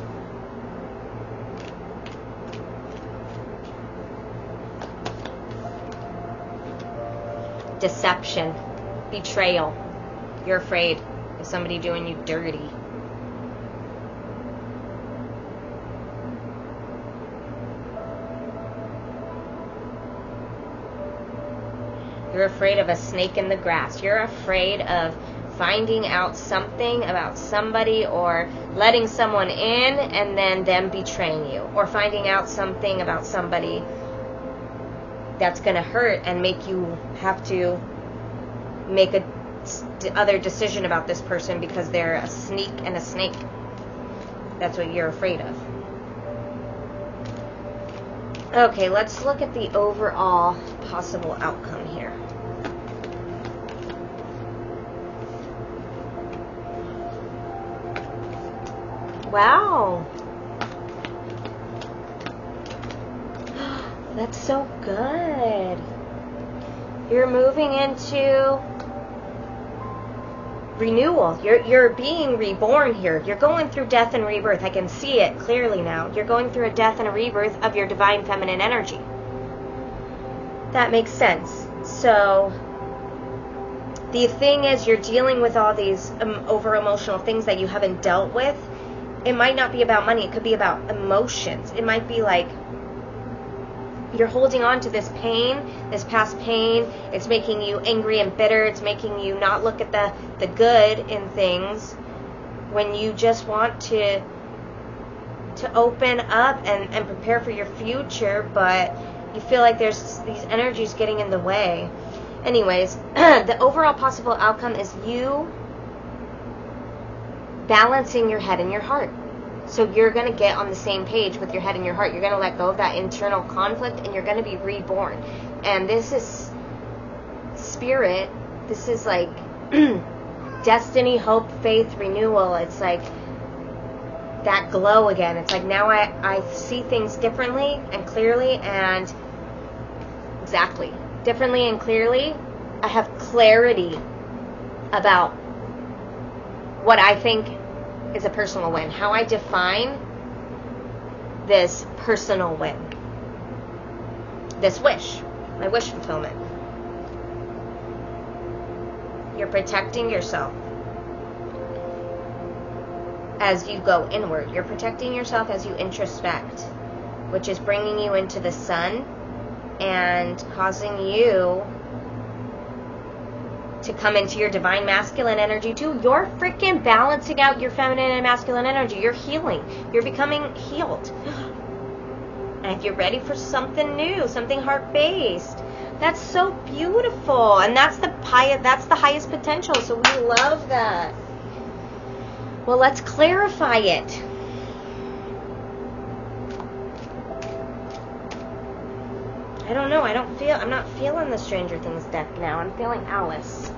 Deception. Betrayal. You're afraid of somebody doing you dirty. You're afraid of a snake in the grass. You're afraid of finding out something about somebody, or letting someone in and then them betraying you, or finding out something about somebody that's going to hurt and make you have to make a other decision about this person because they're a sneak and a snake. That's what you're afraid of. Okay, let's look at the overall possible outcome here. Wow. That's so good. You're moving into renewal. You're being reborn here. You're going through death and rebirth. I can see it clearly now. You're going through a death and a rebirth of your divine feminine energy. That makes sense. So the thing is, you're dealing with all these over emotional things that you haven't dealt with. It might not be about money. It could be about emotions. It might be like you're holding on to this pain, this past pain. It's making you angry and bitter. It's making you not look at the good in things when you just want to open up and prepare for your future, but you feel like there's these energies getting in the way. Anyways, the overall possible outcome is you balancing your head and your heart. So you're going to get on the same page with your head and your heart. You're going to let go of that internal conflict, and you're going to be reborn. And this is spirit. This is like destiny, hope, faith, renewal. It's like that glow again. It's like now I see things differently and clearly, and exactly differently and clearly. I have clarity about what I think is a personal win, how I define this personal win, this wish, my wish fulfillment. You're protecting yourself as you go inward. You're protecting yourself as you introspect, which is bringing you into the sun and causing you to come into your divine masculine energy too. You're freaking balancing out your feminine and masculine energy. You're healing. You're becoming healed. And you're ready for something new, something heart-based. That's so beautiful. And that's the highest potential. So we love that. Well, let's clarify it. I don't know. I'm not feeling the Stranger Things deck now. I'm feeling Alice.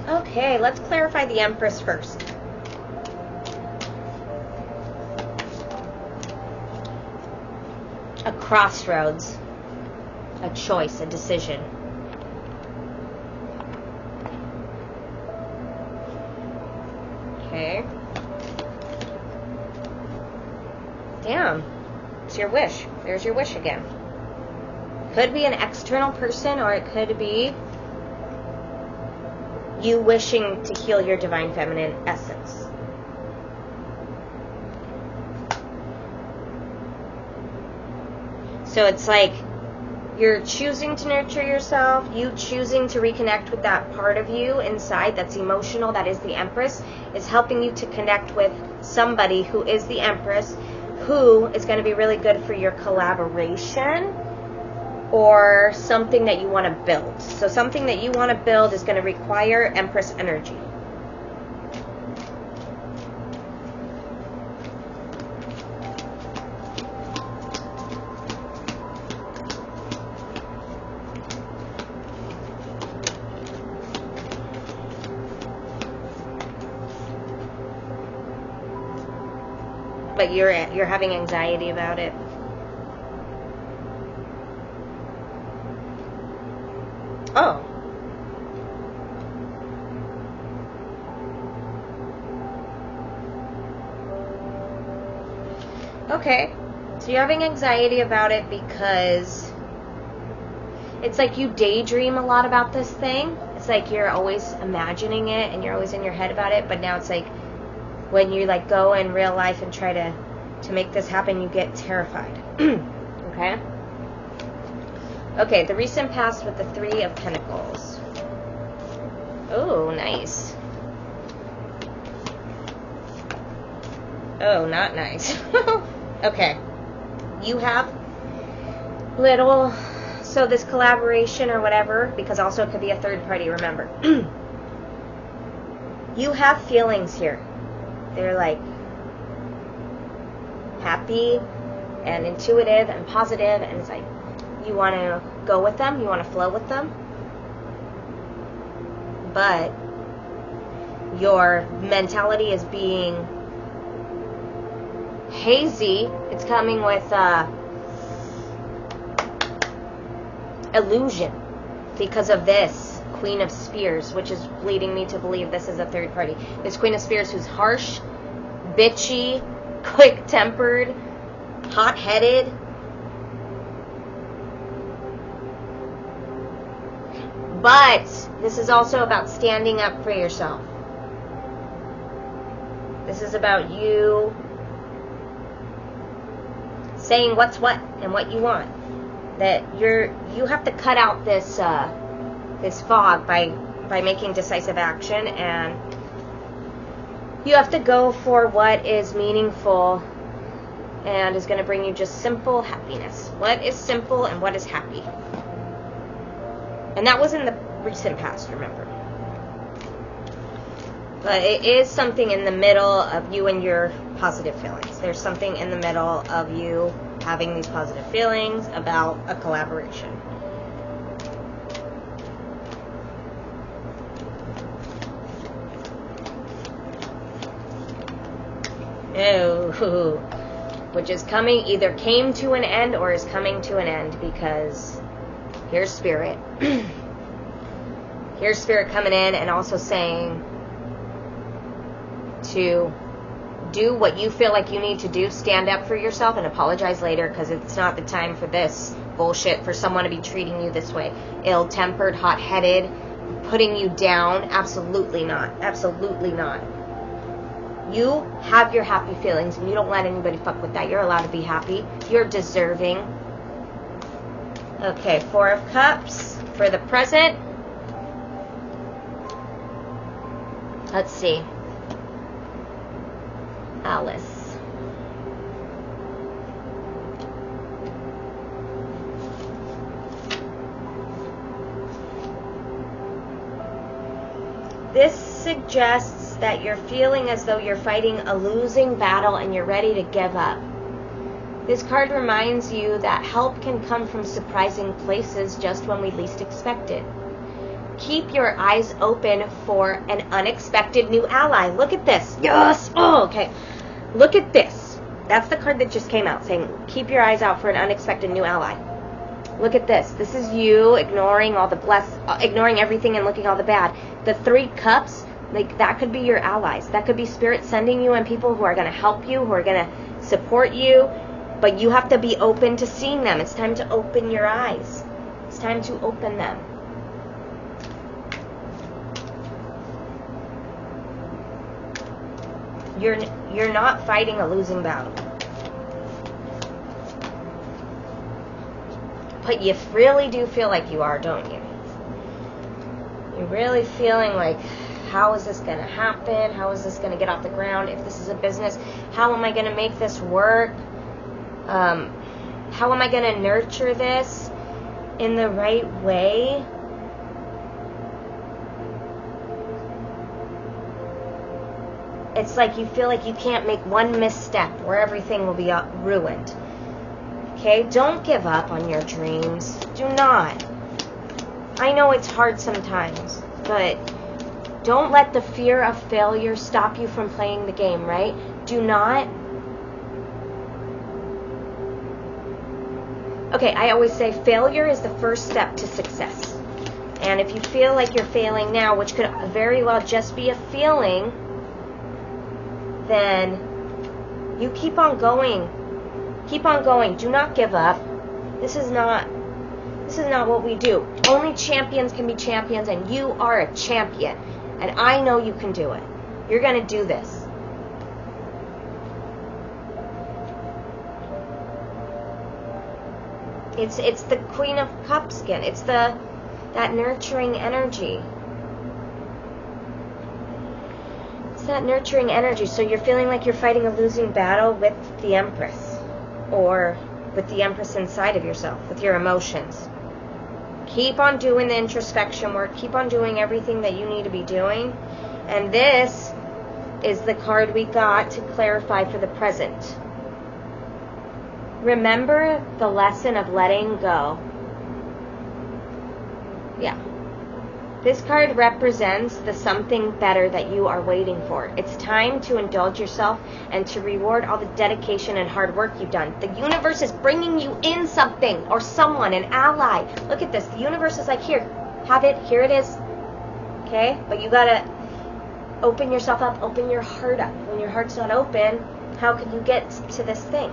Okay, let's clarify the Empress first. A crossroads. A choice, a decision. Okay. Damn. It's your wish. There's your wish again. Could be an external person, or it could be you wishing to heal your divine feminine essence. So it's like you're choosing to nurture yourself, you choosing to reconnect with that part of you inside that's emotional, that is the Empress, is helping you to connect with somebody who is the Empress, who is going to be really good for your collaboration or something that you want to build. So something that you want to build is going to require Empress energy. But you're having anxiety about it. Oh. Okay. So you're having anxiety about it because it's like you daydream a lot about this thing. It's like you're always imagining it and you're always in your head about it, but now it's like when you like go in real life and try to make this happen, you get terrified. Okay? Okay, the recent past with the Three of Pentacles. Oh, nice. Oh, not nice. Okay. You have little, so this collaboration or whatever, because also it could be a third party, remember. You have feelings here. They're like happy and intuitive and positive, and it's like you want to go with them, you want to flow with them, but your mentality is being hazy. It's coming with illusion because of this Queen of Spears, which is leading me to believe this is a third party. This Queen of Spears who's harsh, bitchy, quick-tempered, hot-headed. But this is also about standing up for yourself. This is about you saying what's what and what you want. That you have to cut out this this fog by making decisive action, and you have to go for what is meaningful and is going to bring you just simple happiness. What is simple and what is happy? And that was in the recent past, remember. But it is something in the middle of you and your positive feelings. There's something in the middle of you having these positive feelings about a collaboration. Oh, which is coming, either came to an end or is coming to an end, because here's Spirit. Here's Spirit coming in and also saying to do what you feel like you need to do. Stand up for yourself and apologize later, because it's not the time for this bullshit, for someone to be treating you this way. Ill-tempered, hot-headed, putting you down. Absolutely not. Absolutely not. You have your happy feelings, and you don't let anybody fuck with that. You're allowed to be happy. You're deserving. Okay, Four of Cups for the present. Let's see. Alice. This suggests that you're feeling as though you're fighting a losing battle and you're ready to give up. This card reminds you that help can come from surprising places just when we least expect it. Keep your eyes open for an unexpected new ally. Look at this. Yes! Oh, okay. Look at this. That's the card that just came out, saying keep your eyes out for an unexpected new ally. Look at this. This is you ignoring all the ignoring everything and looking all the bad. The Three Cups, like that could be your allies. That could be Spirit sending you and people who are going to help you, who are going to support you. But you have to be open to seeing them. It's time to open your eyes. It's time to open them. You're not fighting a losing battle. But you really do feel like you are, don't you? You're really feeling like, how is this going to happen? How is this going to get off the ground? If this is a business, how am I going to make this work? How am I going to nurture this in the right way? It's like you feel like you can't make one misstep or everything will be ruined. Okay? Don't give up on your dreams. Do not. I know it's hard sometimes, but don't let the fear of failure stop you from playing the game, right? Do not Okay, I always say failure is the first step to success. And if you feel like you're failing now, which could very well just be a feeling, then you keep on going. Keep on going. Do not give up. This is not what we do. Only champions can be champions, and you are a champion. And I know you can do it. You're going to do this. It's the Queen of Cups skin. It's that nurturing energy. It's that nurturing energy. So you're feeling like you're fighting a losing battle with the Empress, or with the Empress inside of yourself, with your emotions. Keep on doing the introspection work. Keep on doing everything that you need to be doing. And this is the card we got to clarify for the present. Remember the lesson of letting go. Yeah. This card represents the something better that you are waiting for. It's time to indulge yourself and to reward all the dedication and hard work you've done. The universe is bringing you in something or someone, an ally. Look at this. The universe is like, here, have it. Here it is. Okay? But you got to open yourself up. Open your heart up. When your heart's not open, how can you get to this thing?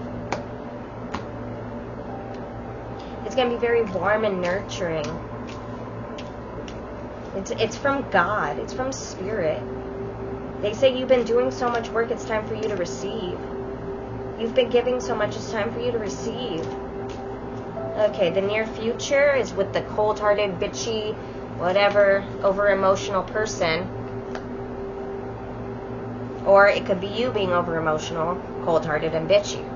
It's going to be very warm and nurturing. It's from God. It's from Spirit. They say you've been doing so much work, it's time for you to receive. You've been giving so much, it's time for you to receive. Okay, the near future is with the cold-hearted, bitchy, whatever, over-emotional person. Or it could be you being over-emotional, cold-hearted, and bitchy.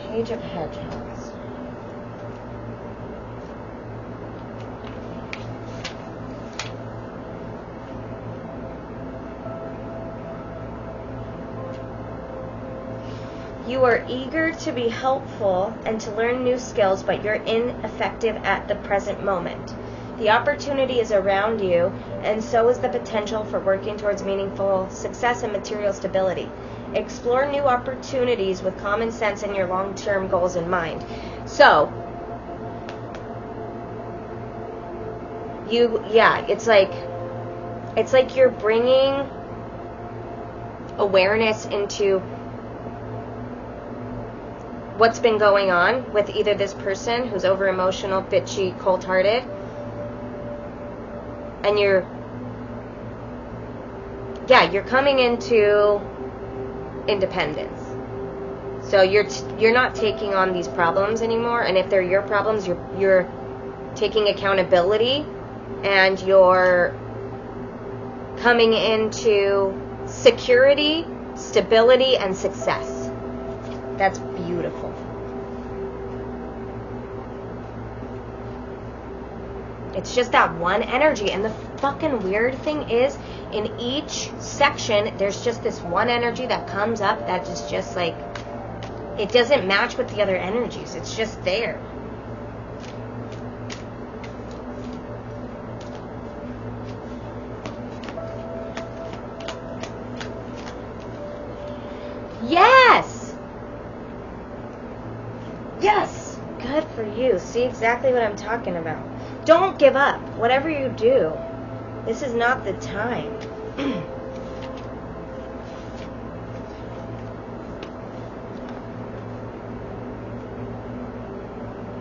Page of Hedgehogs. You are eager to be helpful and to learn new skills, but you're ineffective at the present moment. The opportunity is around you, and so is the potential for working towards meaningful success and material stability. Explore new opportunities with common sense and your long-term goals in mind. So, it's like you're bringing awareness into what's been going on with either this person who's over-emotional, bitchy, cold-hearted, and you're coming into independence. So you're not taking on these problems anymore, and if they're your problems, you're taking accountability, and you're coming into security, stability, and success. That's beautiful. It's just that one energy. And the fucking weird thing is, in each section, there's just this one energy that comes up that is just like, it doesn't match with the other energies. It's just there. Yes! Yes! Good for you. See exactly what I'm talking about. Don't give up. Whatever you do, this is not the time.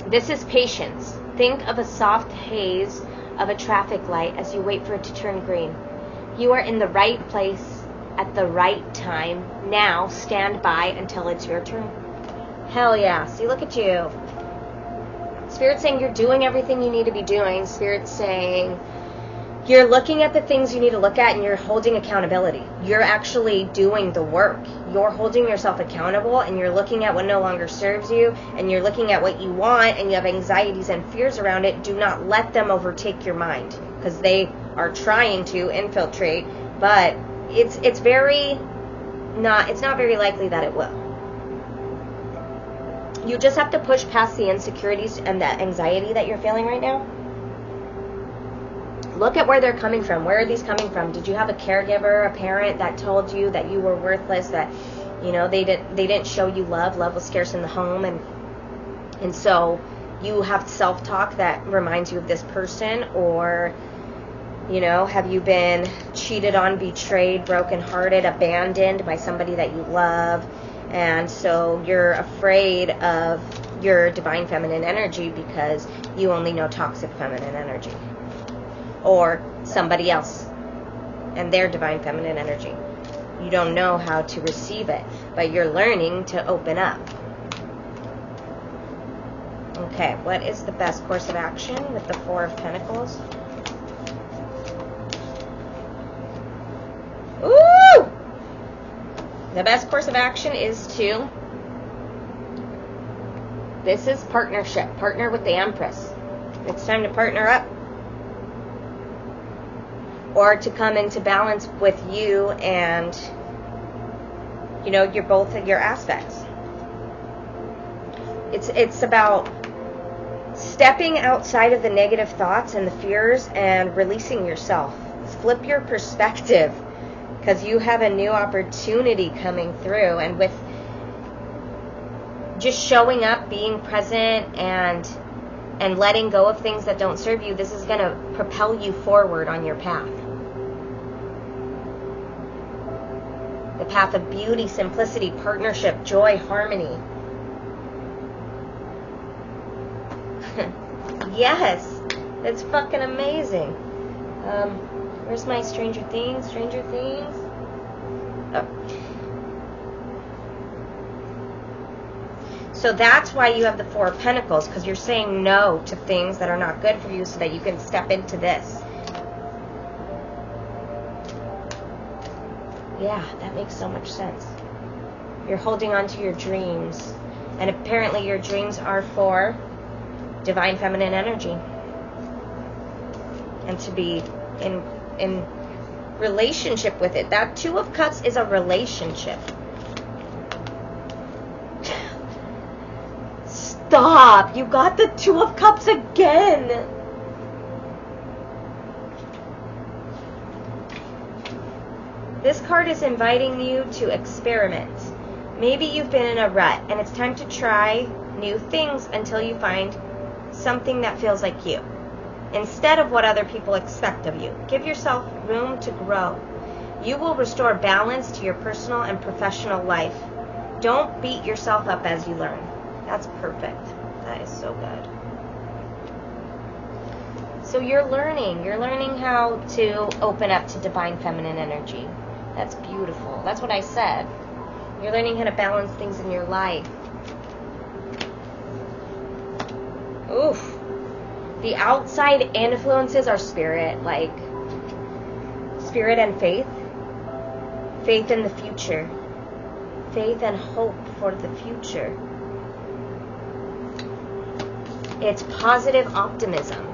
This is patience. Think of a soft haze of a traffic light as you wait for it to turn green. You are in the right place at the right time. Now stand by until it's your turn. Hell yeah. See, look at you. Spirit's saying you're doing everything you need to be doing. Spirit's saying you're looking at the things you need to look at, and you're holding accountability. You're actually doing the work. You're holding yourself accountable, and you're looking at what no longer serves you, and you're looking at what you want, and you have anxieties and fears around it. Do not let them overtake your mind, because they are trying to infiltrate, but it's not very likely that it will. You just have to push past the insecurities and the anxiety that you're feeling right now. Look at where they're coming from. Where are these coming from? Did you have a caregiver, a parent that told you that you were worthless, that they didn't show you love? Love was scarce in the home, and so you have self-talk that reminds you of this person, or have you been cheated on, betrayed, brokenhearted, abandoned by somebody that you love, and so you're afraid of your divine feminine energy because you only know toxic feminine energy, or somebody else and their divine feminine energy. You don't know how to receive it, but you're learning to open up. Okay, what is the best course of action with the Four of Pentacles? Ooh! The best course of action is this is partnership. Partner with the Empress. It's time to partner up. Or to come into balance with you and, you're both of your aspects. It's about stepping outside of the negative thoughts and the fears and releasing yourself. Flip your perspective, because you have a new opportunity coming through, and with just showing up, being present, and letting go of things that don't serve you, this is going to propel you forward on your path. The path of beauty, simplicity, partnership, joy, harmony. Yes, it's fucking amazing. Where's my Stranger Things? Oh. So that's why you have the Four of Pentacles, because you're saying no to things that are not good for you so that you can step into this. Yeah, that makes so much sense. You're holding on to your dreams, and apparently your dreams are for divine feminine energy, and to be in relationship with it. That Two of Cups is a relationship. Stop! You got the Two of Cups again! This card is inviting you to experiment. Maybe you've been in a rut, and it's time to try new things until you find something that feels like you, instead of what other people expect of you. Give yourself room to grow. You will restore balance to your personal and professional life. Don't beat yourself up as you learn. That's perfect. That is so good. So you're learning how to open up to divine feminine energy. That's beautiful. That's what I said. You're learning how to balance things in your life. Oof. The outside influences are spirit, like spirit and faith. Faith in the future. Faith and hope for the future. It's positive optimism.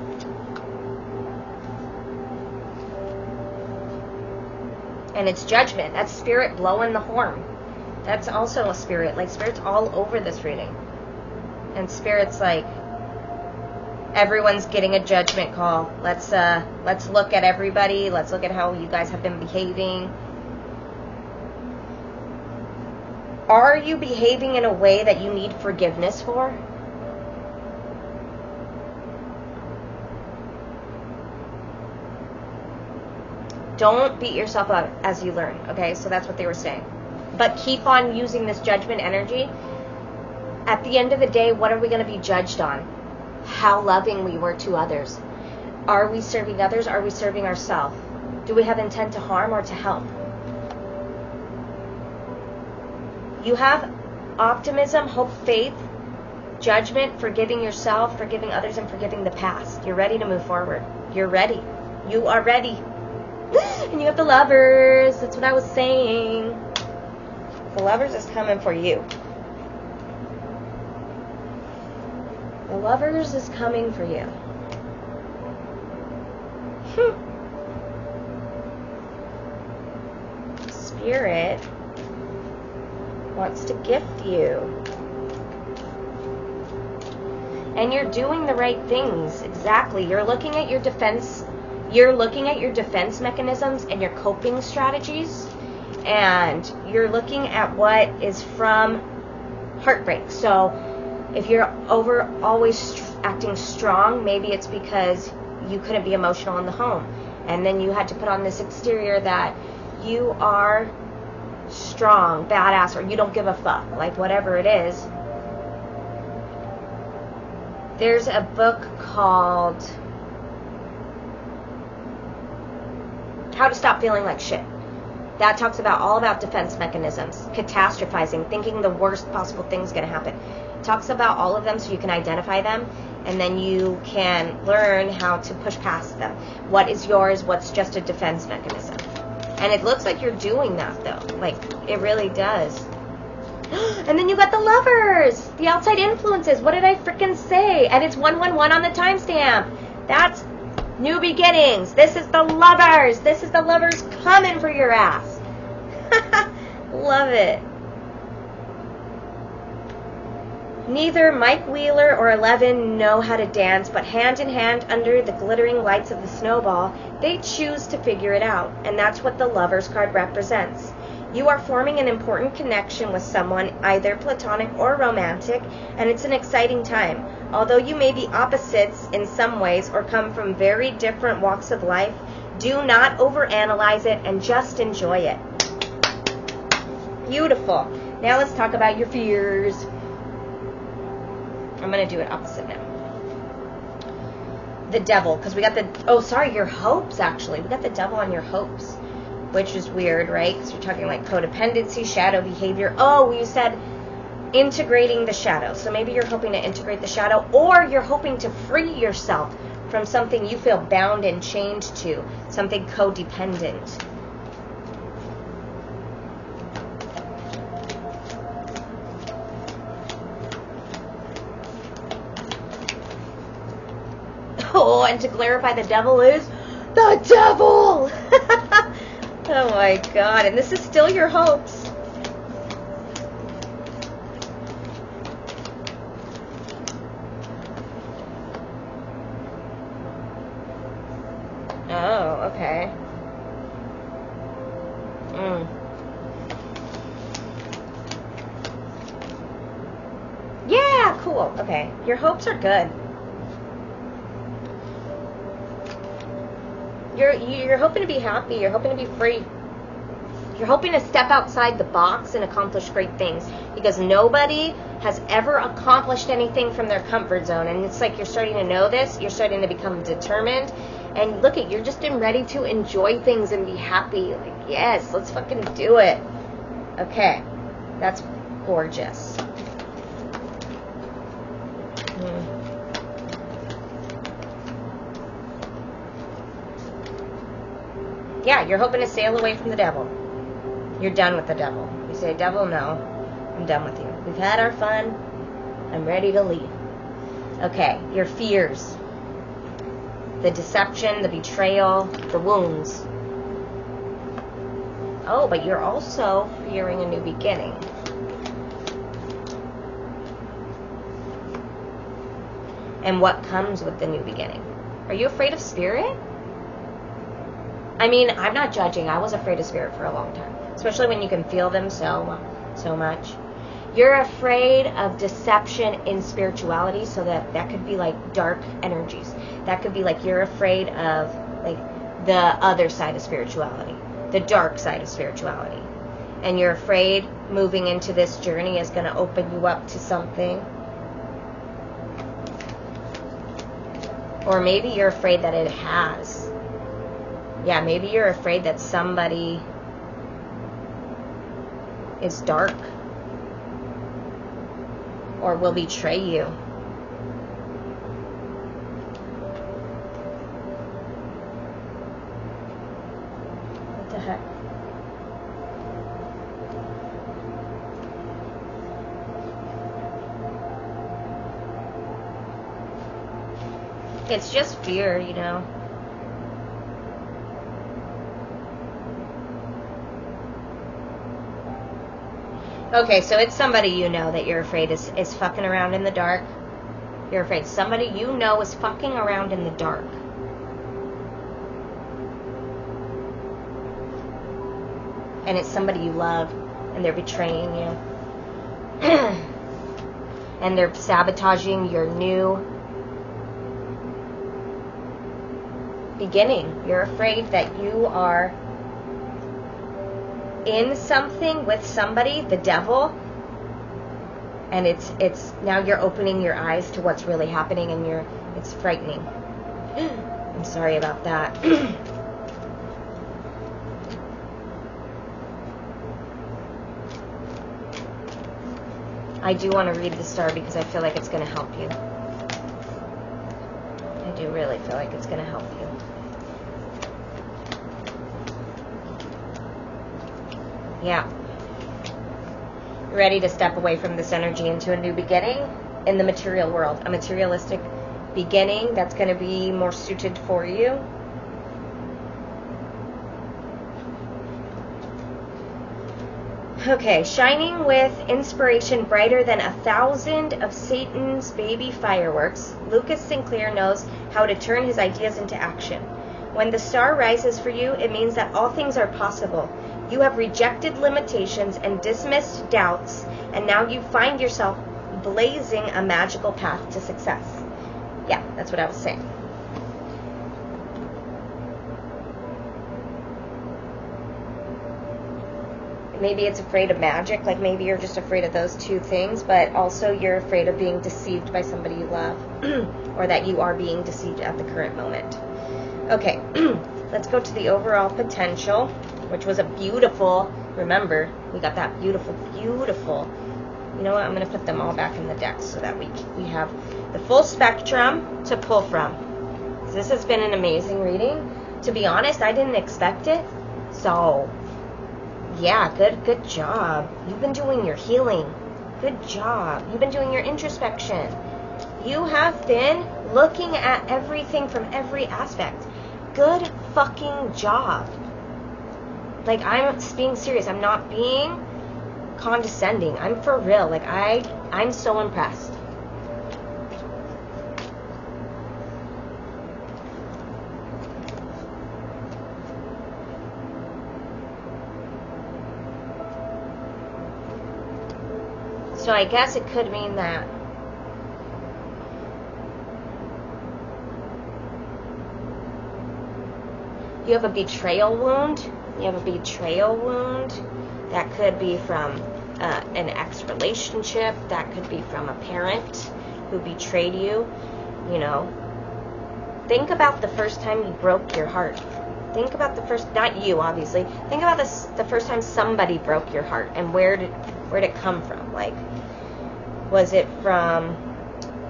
And it's judgment. That's spirit blowing the horn. That's also a spirit. Like, spirit's all over this reading. And spirit's like, everyone's getting a judgment call. Let's look at everybody. Let's look at how you guys have been behaving. Are you behaving in a way that you need forgiveness for? Don't beat yourself up as you learn, okay? So that's what they were saying. But keep on using this judgment energy. At the end of the day, what are we going to be judged on? How loving we were to others. Are we serving others? Are we serving ourselves? Do we have intent to harm or to help? You have optimism, hope, faith, judgment, forgiving yourself, forgiving others, and forgiving the past. You're ready to move forward. You're ready. You are ready. And you have the Lovers. That's what I was saying. The Lovers is coming for you. The Lovers is coming for you. Spirit wants to gift you. And you're doing the right things. Exactly. You're looking at your defense. You're looking at your defense mechanisms and your coping strategies. And you're looking at what is from heartbreak. So if you're always acting strong, maybe it's because you couldn't be emotional in the home. And then you had to put on this exterior that you are strong, badass, or you don't give a fuck, like whatever it is. There's a book called How to Stop Feeling Like Shit. That talks about all about defense mechanisms, catastrophizing, thinking the worst possible thing's going to happen. It talks about all of them so you can identify them, and then you can learn how to push past them. What is yours? What's just a defense mechanism? And it looks like you're doing that, though. Like, it really does. And then you got the Lovers, the outside influences. What did I freaking say? And it's 111 on the timestamp. That's new beginnings. This is the Lovers. This is the Lovers coming for your ass. Love it. Neither Mike Wheeler or Eleven know how to dance, but hand in hand under the glittering lights of the snowball, they choose to figure it out. And that's what the Lovers card represents. You are forming an important connection with someone, either platonic or romantic, and it's an exciting time. Although you may be opposites in some ways or come from very different walks of life, do not overanalyze it and just enjoy it. Beautiful. Now let's talk about your fears. I'm going to do it opposite now. The Devil, because we got your hopes, actually. We got the Devil on your hopes, which is weird, right? Because you're talking like codependency, shadow behavior. Oh, you said integrating the shadow. So maybe you're hoping to integrate the shadow, or you're hoping to free yourself from something you feel bound and chained to, something codependent. Oh, and to clarify, the Devil is the Devil! Oh my God, and this is still your hopes. Oh, okay. Yeah, cool. Okay, your hopes are good. You're hoping to be happy. You're hoping to be free. You're hoping to step outside the box and accomplish great things, because nobody has ever accomplished anything from their comfort zone. And it's like you're starting to know this. You're starting to become determined. And look you're just ready to enjoy things and be happy. Like, yes, let's fucking do it. Okay. That's gorgeous. Yeah, you're hoping to sail away from the Devil. You're done with the Devil. You say, Devil, no, I'm done with you. We've had our fun. I'm ready to leave. Okay, your fears. The deception, the betrayal, the wounds. Oh, but you're also fearing a new beginning. And what comes with the new beginning? Are you afraid of spirit? I mean, I'm not judging. I was afraid of spirit for a long time, especially when you can feel them so much. You're afraid of deception in spirituality, so that could be like dark energies. That could be like you're afraid of like the other side of spirituality, the dark side of spirituality. And you're afraid moving into this journey is going to open you up to something. Or maybe you're afraid that it has. Yeah, maybe you're afraid that somebody is dark or will betray you. What the heck? It's just fear, you know. Okay, so it's somebody you know that you're afraid is fucking around in the dark. You're afraid somebody you know is fucking around in the dark. And it's somebody you love, and they're betraying you. And they're sabotaging your new beginning. You're afraid that you are in something with somebody, the devil, and it's now you're opening your eyes to what's really happening, and it's frightening. I'm sorry about that. I do want to read the star because I feel like it's going to help you. I do really feel like it's going to help you. Yeah. Ready to step away from this energy into a new beginning in the material world. A materialistic beginning that's going to be more suited for you. Okay, shining with inspiration brighter than 1,000 of Satan's baby fireworks, Lucas Sinclair knows how to turn his ideas into action. When the star rises for you, it means that all things are possible. You have rejected limitations and dismissed doubts, and now you find yourself blazing a magical path to success. Yeah, that's what I was saying. Maybe it's afraid of magic, like maybe you're just afraid of those two things, but also you're afraid of being deceived by somebody you love, or that you are being deceived at the current moment. Okay, let's go to the overall potential, which was a beautiful, remember, we got that beautiful, beautiful, you know what, I'm going to put them all back in the deck so that we have the full spectrum to pull from. This has been an amazing reading. To be honest, I didn't expect it, so yeah, good job. You've been doing your healing. Good job. You've been doing your introspection. You have been looking at everything from every aspect. Good fucking job. Like, I'm being serious. I'm not being condescending. I'm for real. Like, I'm so impressed. So I guess it could mean that you have a betrayal wound. You have a betrayal wound. That could be from an ex-relationship. That could be from a parent who betrayed you. You know, think about the first time you broke your heart. Think about the first, not you, obviously. Think about the first time somebody broke your heart, and where did it come from? Like, was it from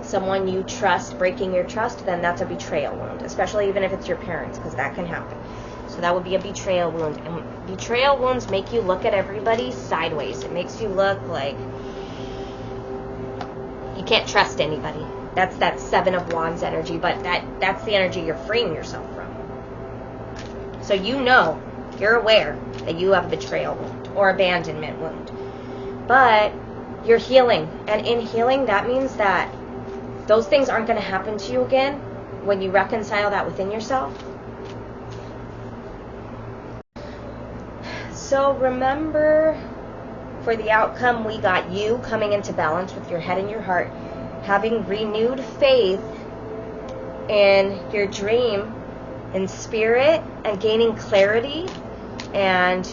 someone you trust breaking your trust? Then that's a betrayal wound, especially even if it's your parents, because that can happen. So that would be a betrayal wound. And betrayal wounds make you look at everybody sideways. It makes you look like you can't trust anybody. That's that Seven of Wands energy, but that's the energy you're freeing yourself from. So you know, you're aware that you have a betrayal wound or abandonment wound. But you're healing. And in healing, that means that those things aren't going to happen to you again when you reconcile that within yourself. So remember, for the outcome, we got you coming into balance with your head and your heart, having renewed faith in your dream, in spirit, and gaining clarity. And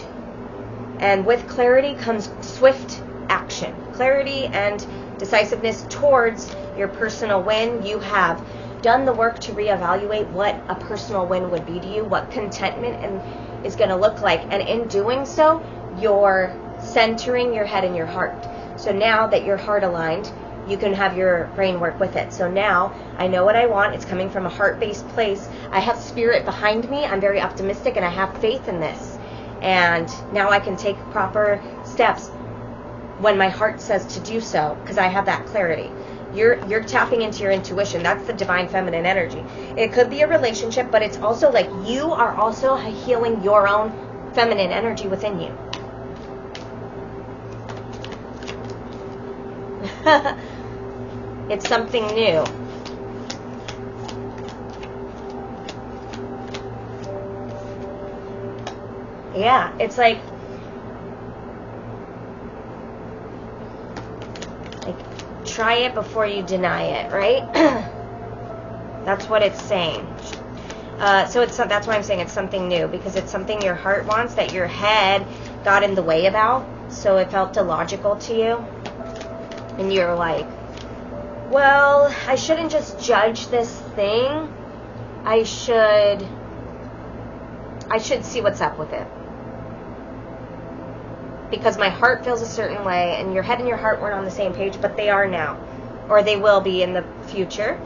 with clarity comes swift action. Clarity and decisiveness towards your personal win. You have done the work to reevaluate what a personal win would be to you, what contentment is going to look like. And in doing so, you're centering your head and your heart. So now that you're heart aligned, you can have your brain work with it. So now I know what I want. It's coming from a heart-based place. I have spirit behind me. I'm very optimistic and I have faith in this. And now I can take proper steps when my heart says to do so, because I have that clarity. You're tapping into your intuition. That's the divine feminine energy. It could be a relationship, but it's also like you are also healing your own feminine energy within you. It's something new. Yeah, it's like try it before you deny it, right? That's what it's saying. So that's why I'm saying it's something new, because it's something your heart wants that your head got in the way about, so it felt illogical to you. And you're like, well, I shouldn't just judge this thing. I should see what's up with it. Because my heart feels a certain way, and your head and your heart weren't on the same page, but they are now. Or they will be in the future.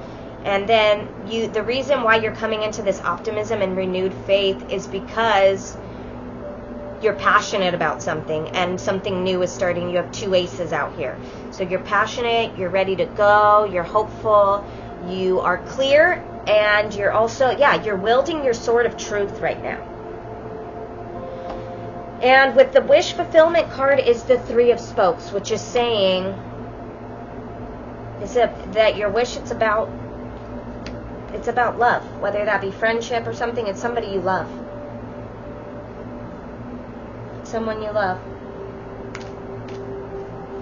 And then the reason why you're coming into this optimism and renewed faith is because you're passionate about something, and something new is starting. You have 2 aces out here. So you're passionate, you're ready to go, you're hopeful, you are clear, and you're also, you're wielding your sword of truth right now. And with the wish fulfillment card is the 3 of spokes, which is saying that your wish, it's about love, whether that be friendship or something. It's somebody you love. Someone you love.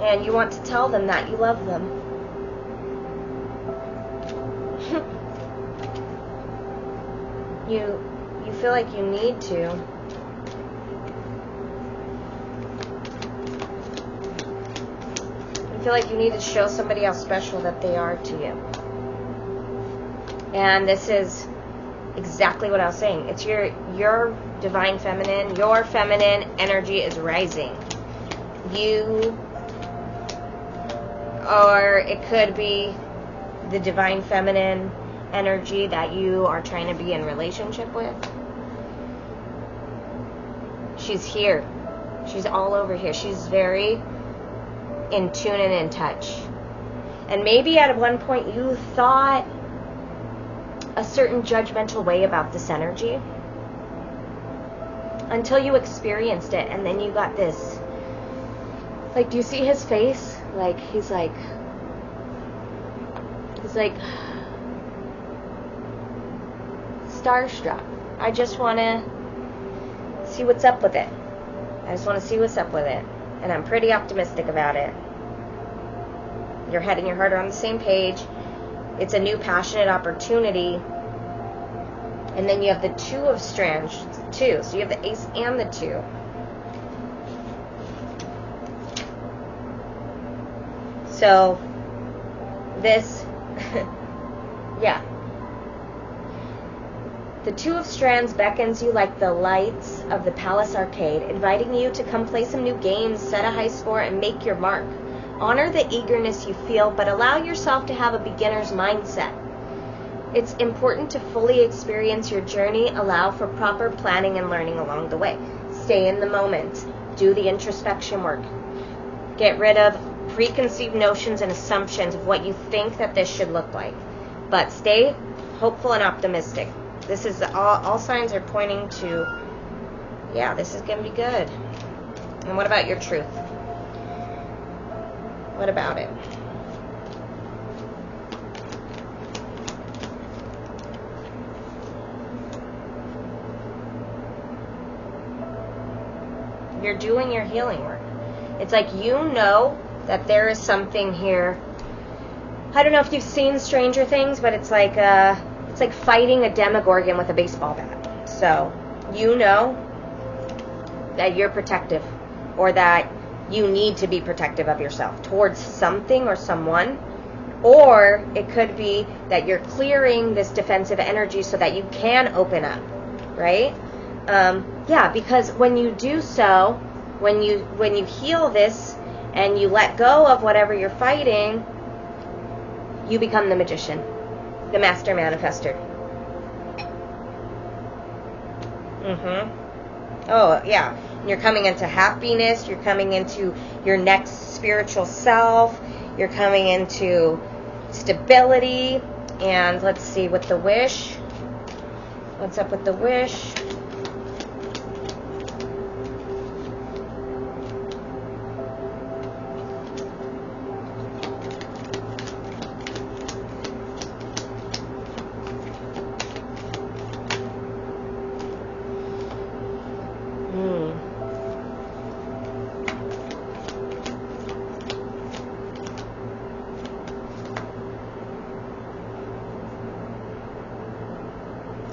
And you want to tell them that you love them. You feel like you need to. You feel like you need to show somebody how special that they are to you. And this is exactly what I was saying. It's your divine feminine, your feminine energy is rising. Or it could be the divine feminine energy that you are trying to be in relationship with. She's here. She's all over here. She's very in tune and in touch. And maybe at one point you thought a certain judgmental way about this energy until you experienced it, and then you got this, like, do you see his face? Like, he's like starstruck. I just want to see what's up with it. I just want to see what's up with it. And I'm pretty optimistic about it. Your head and your heart are on the same page. It's a new passionate opportunity. And then you have the 2 of strands, too. So you have the ace and the 2. So this, The 2 of strands beckons you like the lights of the Palace Arcade, inviting you to come play some new games, set a high score, and make your mark. Honor the eagerness you feel, but allow yourself to have a beginner's mindset. It's important to fully experience your journey. Allow for proper planning and learning along the way. Stay in the moment. Do the introspection work. Get rid of preconceived notions and assumptions of what you think that this should look like. But stay hopeful and optimistic. This is all signs are pointing to, this is going to be good. And what about your truth? What about it? You're doing your healing work. It's like you know that there is something here. I don't know if you've seen Stranger Things, but it's like fighting a Demogorgon with a baseball bat. So you know that you're protective, or that you need to be protective of yourself towards something or someone. Or it could be that you're clearing this defensive energy so that you can open up, right? Because when you do so, when you heal this and you let go of whatever you're fighting, you become the magician, the master manifester. Oh, yeah. You're coming into happiness. You're coming into your next spiritual self. You're coming into stability. And let's see, with the wish. What's up with the wish?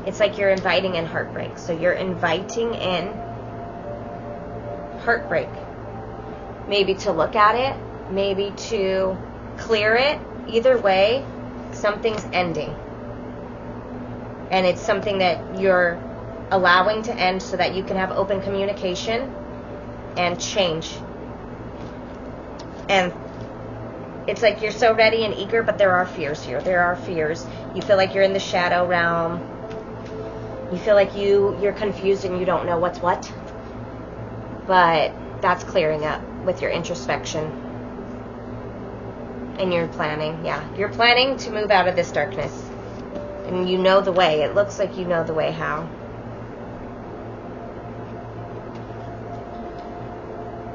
It's like you're inviting in heartbreak. So you're inviting in heartbreak. Maybe to look at it, maybe to clear it. Either way, something's ending. And it's something that you're allowing to end so that you can have open communication and change. And it's like you're so ready and eager, but there are fears here. There are fears. You feel like you're in the shadow realm. You feel like you're confused and you don't know what's what. But that's clearing up with your introspection. And your planning. Yeah, you're planning to move out of this darkness. And you know the way. It looks like you know the way how.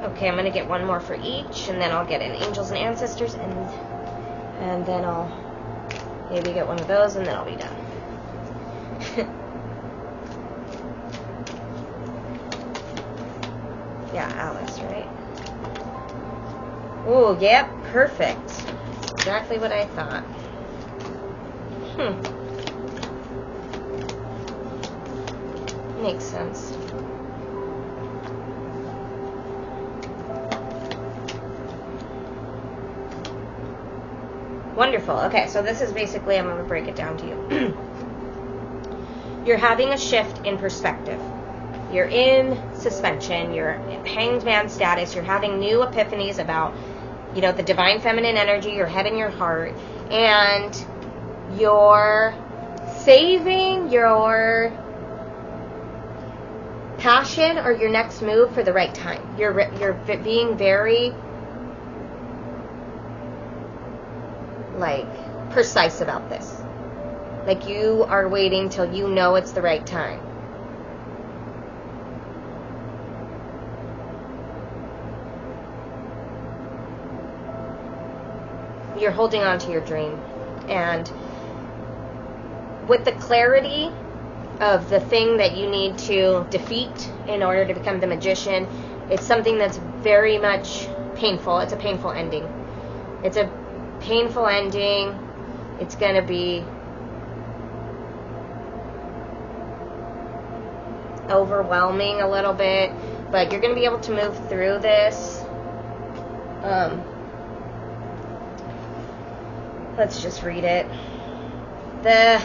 Okay, I'm going to get one more for each, and then I'll get in angels and ancestors, and then I'll maybe get one of those, and then I'll be done. Yeah, Alice, right? Ooh, yep, perfect. Exactly what I thought. Makes sense. Wonderful. Okay, so this is basically, I'm going to break it down to you. You're having a shift in perspective. You're in suspension. You're hanged man status. You're having new epiphanies about, the divine feminine energy, your head and your heart. And you're saving your passion or your next move for the right time. You're being very precise about this. Like you are waiting till you know it's the right time. You're holding on to your dream. And with the clarity of the thing that you need to defeat in order to become the magician, it's something that's very much painful. It's a painful ending. It's a painful ending. It's going to be overwhelming a little bit, but you're going to be able to move through this. Let's just read it. The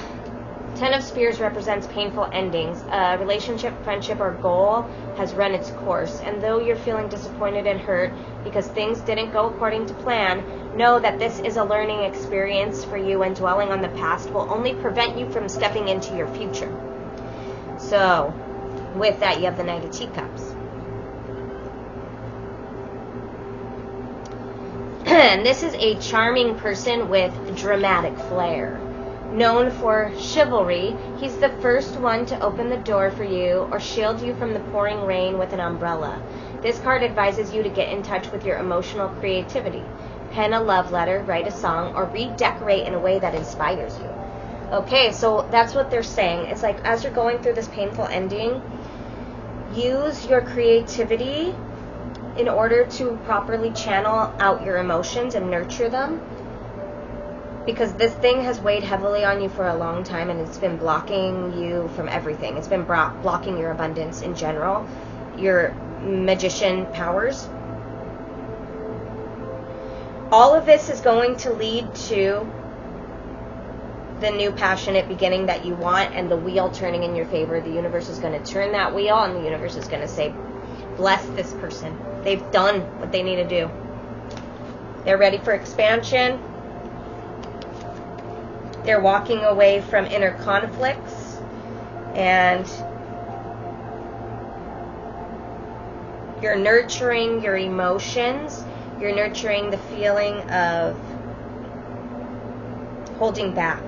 Ten of Spears represents painful endings. A relationship, friendship, or goal has run its course, and though you're feeling disappointed and hurt because things didn't go according to plan, know that this is a learning experience for you, and dwelling on the past will only prevent you from stepping into your future. So, with that, you have the Knight of Teacups. And this is a charming person with dramatic flair. Known for chivalry, he's the first one to open the door for you or shield you from the pouring rain with an umbrella. This card advises you to get in touch with your emotional creativity. Pen a love letter, write a song, or redecorate in a way that inspires you. Okay, so that's what they're saying. It's like as you're going through this painful ending, use your creativity in order to properly channel out your emotions and nurture them. Because this thing has weighed heavily on you for a long time, and it's been blocking you from everything. It's been blocking your abundance in general, your magician powers. All of this is going to lead to the new passionate beginning that you want, and the wheel turning in your favor. The universe is going to turn that wheel, and the universe is going to say, bless this person. They've done what they need to do. They're ready for expansion. They're walking away from inner conflicts, and you're nurturing your emotions. You're nurturing the feeling of holding back.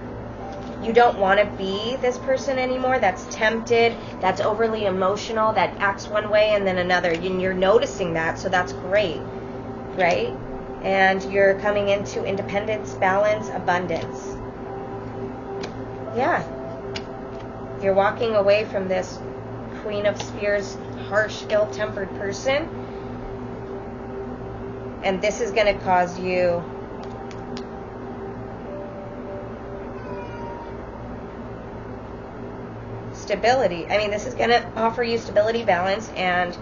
You don't want to be this person anymore that's tempted, that's overly emotional, that acts one way and then another. And you're noticing that, so that's great, right? And you're coming into independence, balance, abundance. Yeah. You're walking away from this Queen of Spears, harsh, ill-tempered person. And this is going to cause you stability. I mean, this is going to offer you stability, balance, and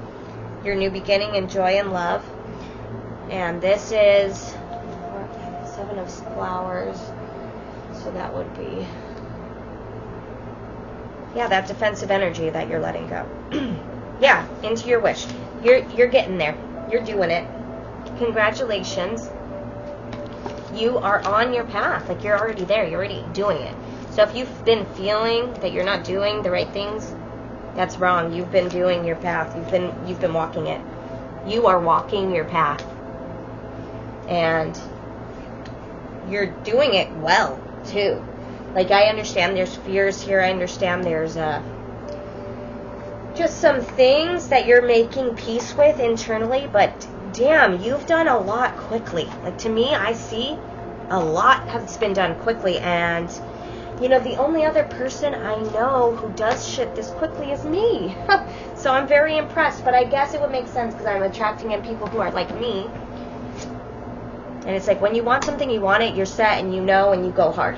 your new beginning and joy and love. And this is 7 of flowers. So that would be, yeah, that defensive energy that you're letting go. Yeah, into your wish. You're getting there. You're doing it. Congratulations. You are on your path. Like, you're already there. You're already doing it. So if you've been feeling that you're not doing the right things, that's wrong. You've been doing your path. You've been walking it. You are walking your path. And you're doing it well, too. Like, I understand there's fears here. I understand there's just some things that you're making peace with internally, but damn, you've done a lot quickly. Like, to me, I see a lot has been done quickly, and you know, the only other person I know who does shit this quickly is me. So I'm very impressed, but I guess it would make sense because I'm attracting in people who are like me. And it's like, when you want something, you want it, you're set, and you know, and you go hard.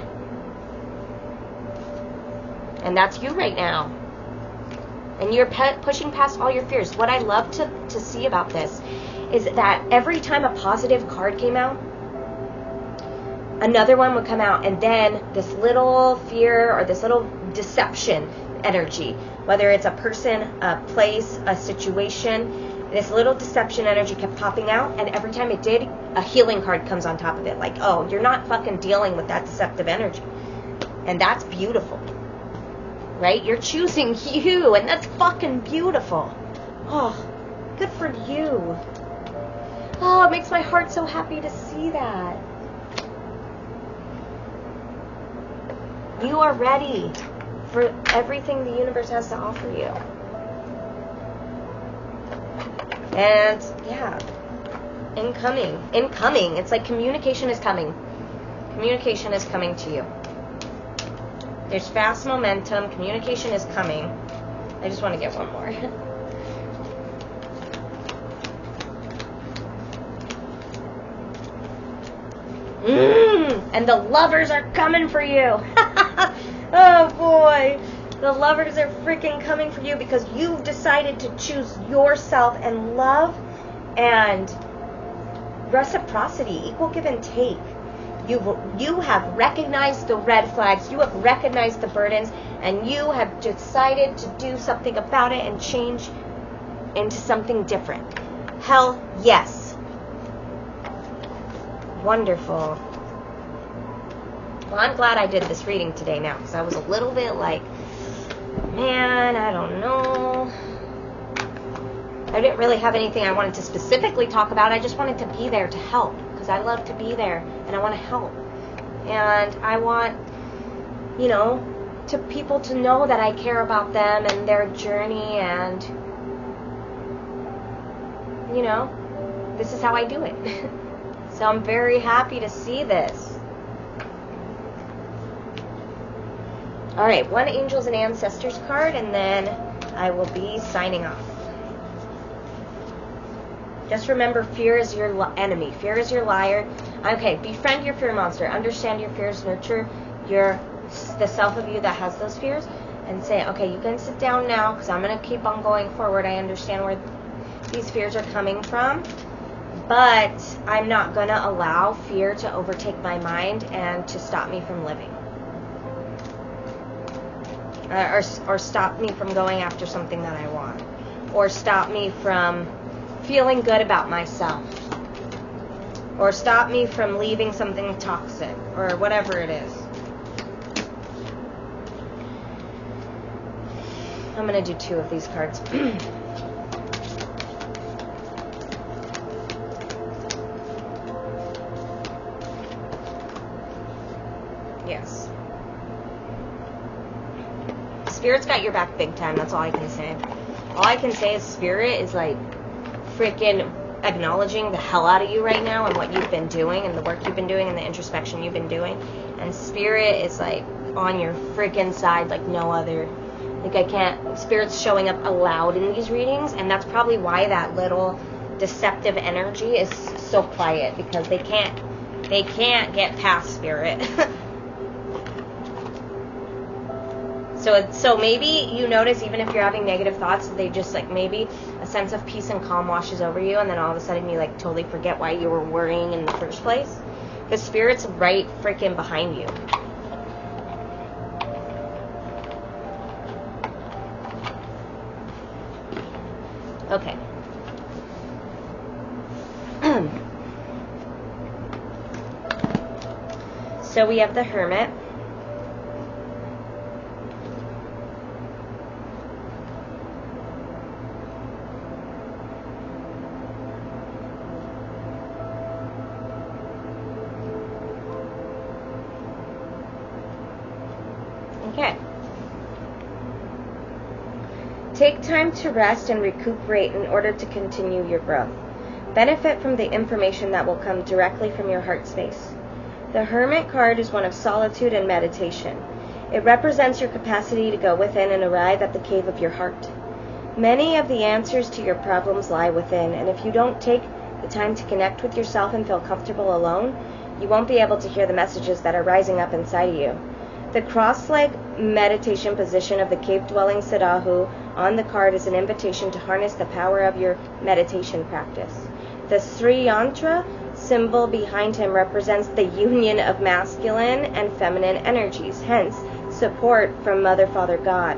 And that's you right now. And you're pushing past all your fears. What I love to see about this is that every time a positive card came out, another one would come out, and then this little fear or this little deception energy, whether it's a person, a place, a situation, this little deception energy kept popping out, and every time it did, a healing card comes on top of it. Like, oh, you're not fucking dealing with that deceptive energy. And that's beautiful. Right? You're choosing you, and that's fucking beautiful. Oh, good for you. Oh, it makes my heart so happy to see that. You are ready for everything the universe has to offer you. And, yeah, incoming. It's like communication is coming. Communication is coming to you. There's fast momentum. Communication is coming. I just want to get one more. And the lovers are coming for you. Oh, boy. The lovers are freaking coming for you because you've decided to choose yourself and love and reciprocity, equal give and take. You have recognized the red flags, you have recognized the burdens, and you have decided to do something about it and change into something different. Hell yes. Wonderful. Well, I'm glad I did this reading today now, because I was a little bit like, man, I don't know. I didn't really have anything I wanted to specifically talk about. I just wanted to be there to help, because I love to be there, and I want to help. And I want, you know, to people to know that I care about them and their journey, and, you know, this is how I do it. So I'm very happy to see this. All right, one Angels and Ancestors card, and then I will be signing off. Just remember, fear is your enemy. Fear is your liar. Okay, befriend your fear monster. Understand your fears. Nurture the self of you that has those fears. And say, okay, you can sit down now because I'm going to keep on going forward. I understand where these fears are coming from. But I'm not going to allow fear to overtake my mind and to stop me from living. Or stop me from going after something that I want. Or stop me from feeling good about myself. Or stop me from leaving something toxic. Or whatever it is. I'm going to do 2 of these cards. Yes. Spirit's got your back big time. That's all I can say. All I can say is Spirit is like freaking acknowledging the hell out of you right now and what you've been doing and the work you've been doing and the introspection you've been doing. And Spirit is like on your freaking side like no other. Like I can't, Spirit's showing up aloud in these readings, and that's probably why that little deceptive energy is so quiet, because they can't get past Spirit. So maybe you notice, even if you're having negative thoughts, they just like, maybe a sense of peace and calm washes over you, and then all of a sudden you like totally forget why you were worrying in the first place. Because Spirit's right freaking behind you. Okay. So we have the Hermit. Okay. Take time to rest and recuperate in order to continue your growth. Benefit from the information that will come directly from your heart space. The Hermit card is one of solitude and meditation. It represents your capacity to go within and arrive at the cave of your heart. Many of the answers to your problems lie within, and if you don't take the time to connect with yourself and feel comfortable alone, you won't be able to hear the messages that are rising up inside of you. The cross-leg meditation position of the cave-dwelling Siddhahu on the card is an invitation to harness the power of your meditation practice. The Sri Yantra symbol behind him represents the union of masculine and feminine energies, hence support from Mother, Father, God.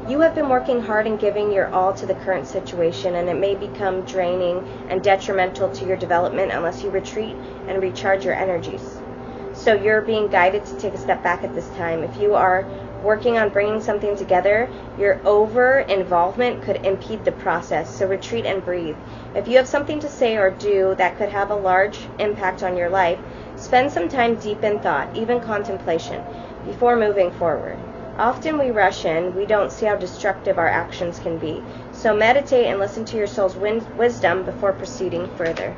You have been working hard and giving your all to the current situation, and it may become draining and detrimental to your development unless you retreat and recharge your energies. So you're being guided to take a step back at this time. If you are working on bringing something together, your over-involvement could impede the process, so retreat and breathe. If you have something to say or do that could have a large impact on your life, spend some time deep in thought, even contemplation, before moving forward. Often we rush in, we don't see how destructive our actions can be. So meditate and listen to your soul's wisdom before proceeding further.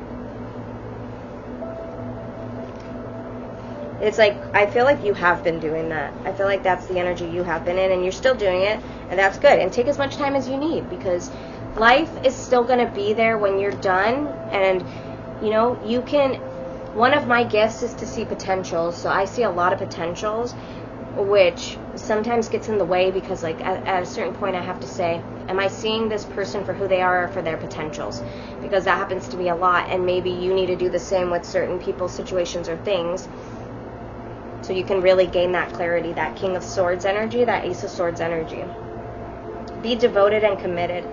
It's like, I feel like you have been doing that. I feel like that's the energy you have been in, and you're still doing it, and that's good. And take as much time as you need, because life is still going to be there when you're done. And, you know, you can, one of my gifts is to see potentials. So I see a lot of potentials, which sometimes gets in the way, because like at a certain point I have to say, am I seeing this person for who they are or for their potentials? Because that happens to me a lot, and maybe you need to do the same with certain people, situations, or things, so you can really gain that clarity, that King of Swords energy, that Ace of Swords energy. Be devoted and committed.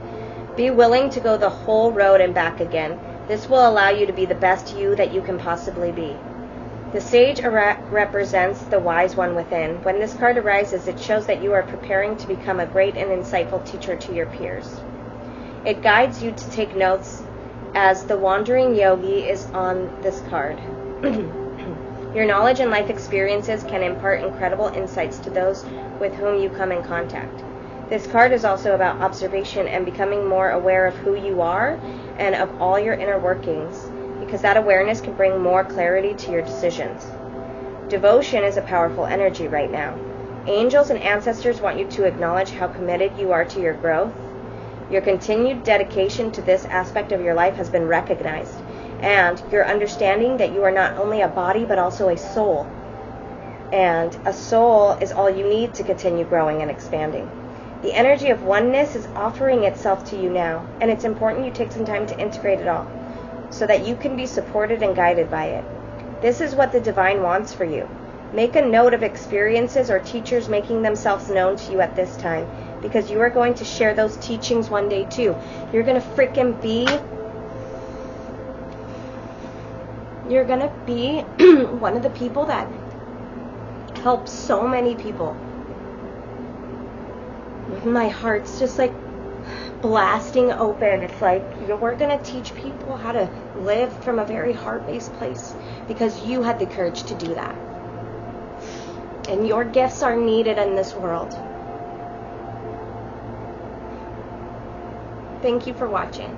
Be willing to go the whole road and back again. This will allow you to be the best you that you can possibly be. The Sage represents the wise one within. When this card arises, it shows that you are preparing to become a great and insightful teacher to your peers. It guides you to take notes, as the wandering yogi is on this card. Your knowledge and life experiences can impart incredible insights to those with whom you come in contact. This card is also about observation and becoming more aware of who you are and of all your inner workings, because that awareness can bring more clarity to your decisions. Devotion is a powerful energy right now. Angels and ancestors want you to acknowledge how committed you are to your growth. Your continued dedication to this aspect of your life has been recognized, and your understanding that you are not only a body but also a soul. And a soul is all you need to continue growing and expanding. The energy of oneness is offering itself to you now, and it's important you take some time to integrate it all, so that you can be supported and guided by it. This is what the divine wants for you. Make a note of experiences or teachers making themselves known to you at this time, because you are going to share those teachings one day too. You're going to freaking be one of the people that helps so many people. My heart's just like blasting open. It's like we're going to teach people how to live from a very heart-based place, because you had the courage to do that. And your gifts are needed in this world. Thank you for watching,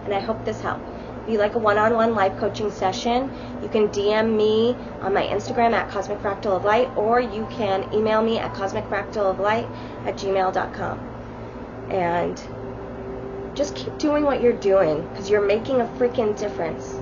and I hope this helped. If you like a one-on-one live coaching session, you can DM me on my Instagram at Cosmic Fractal of Light, or you can email me at cosmicfractaloflight@gmail.com. And just keep doing what you're doing, because you're making a freaking difference.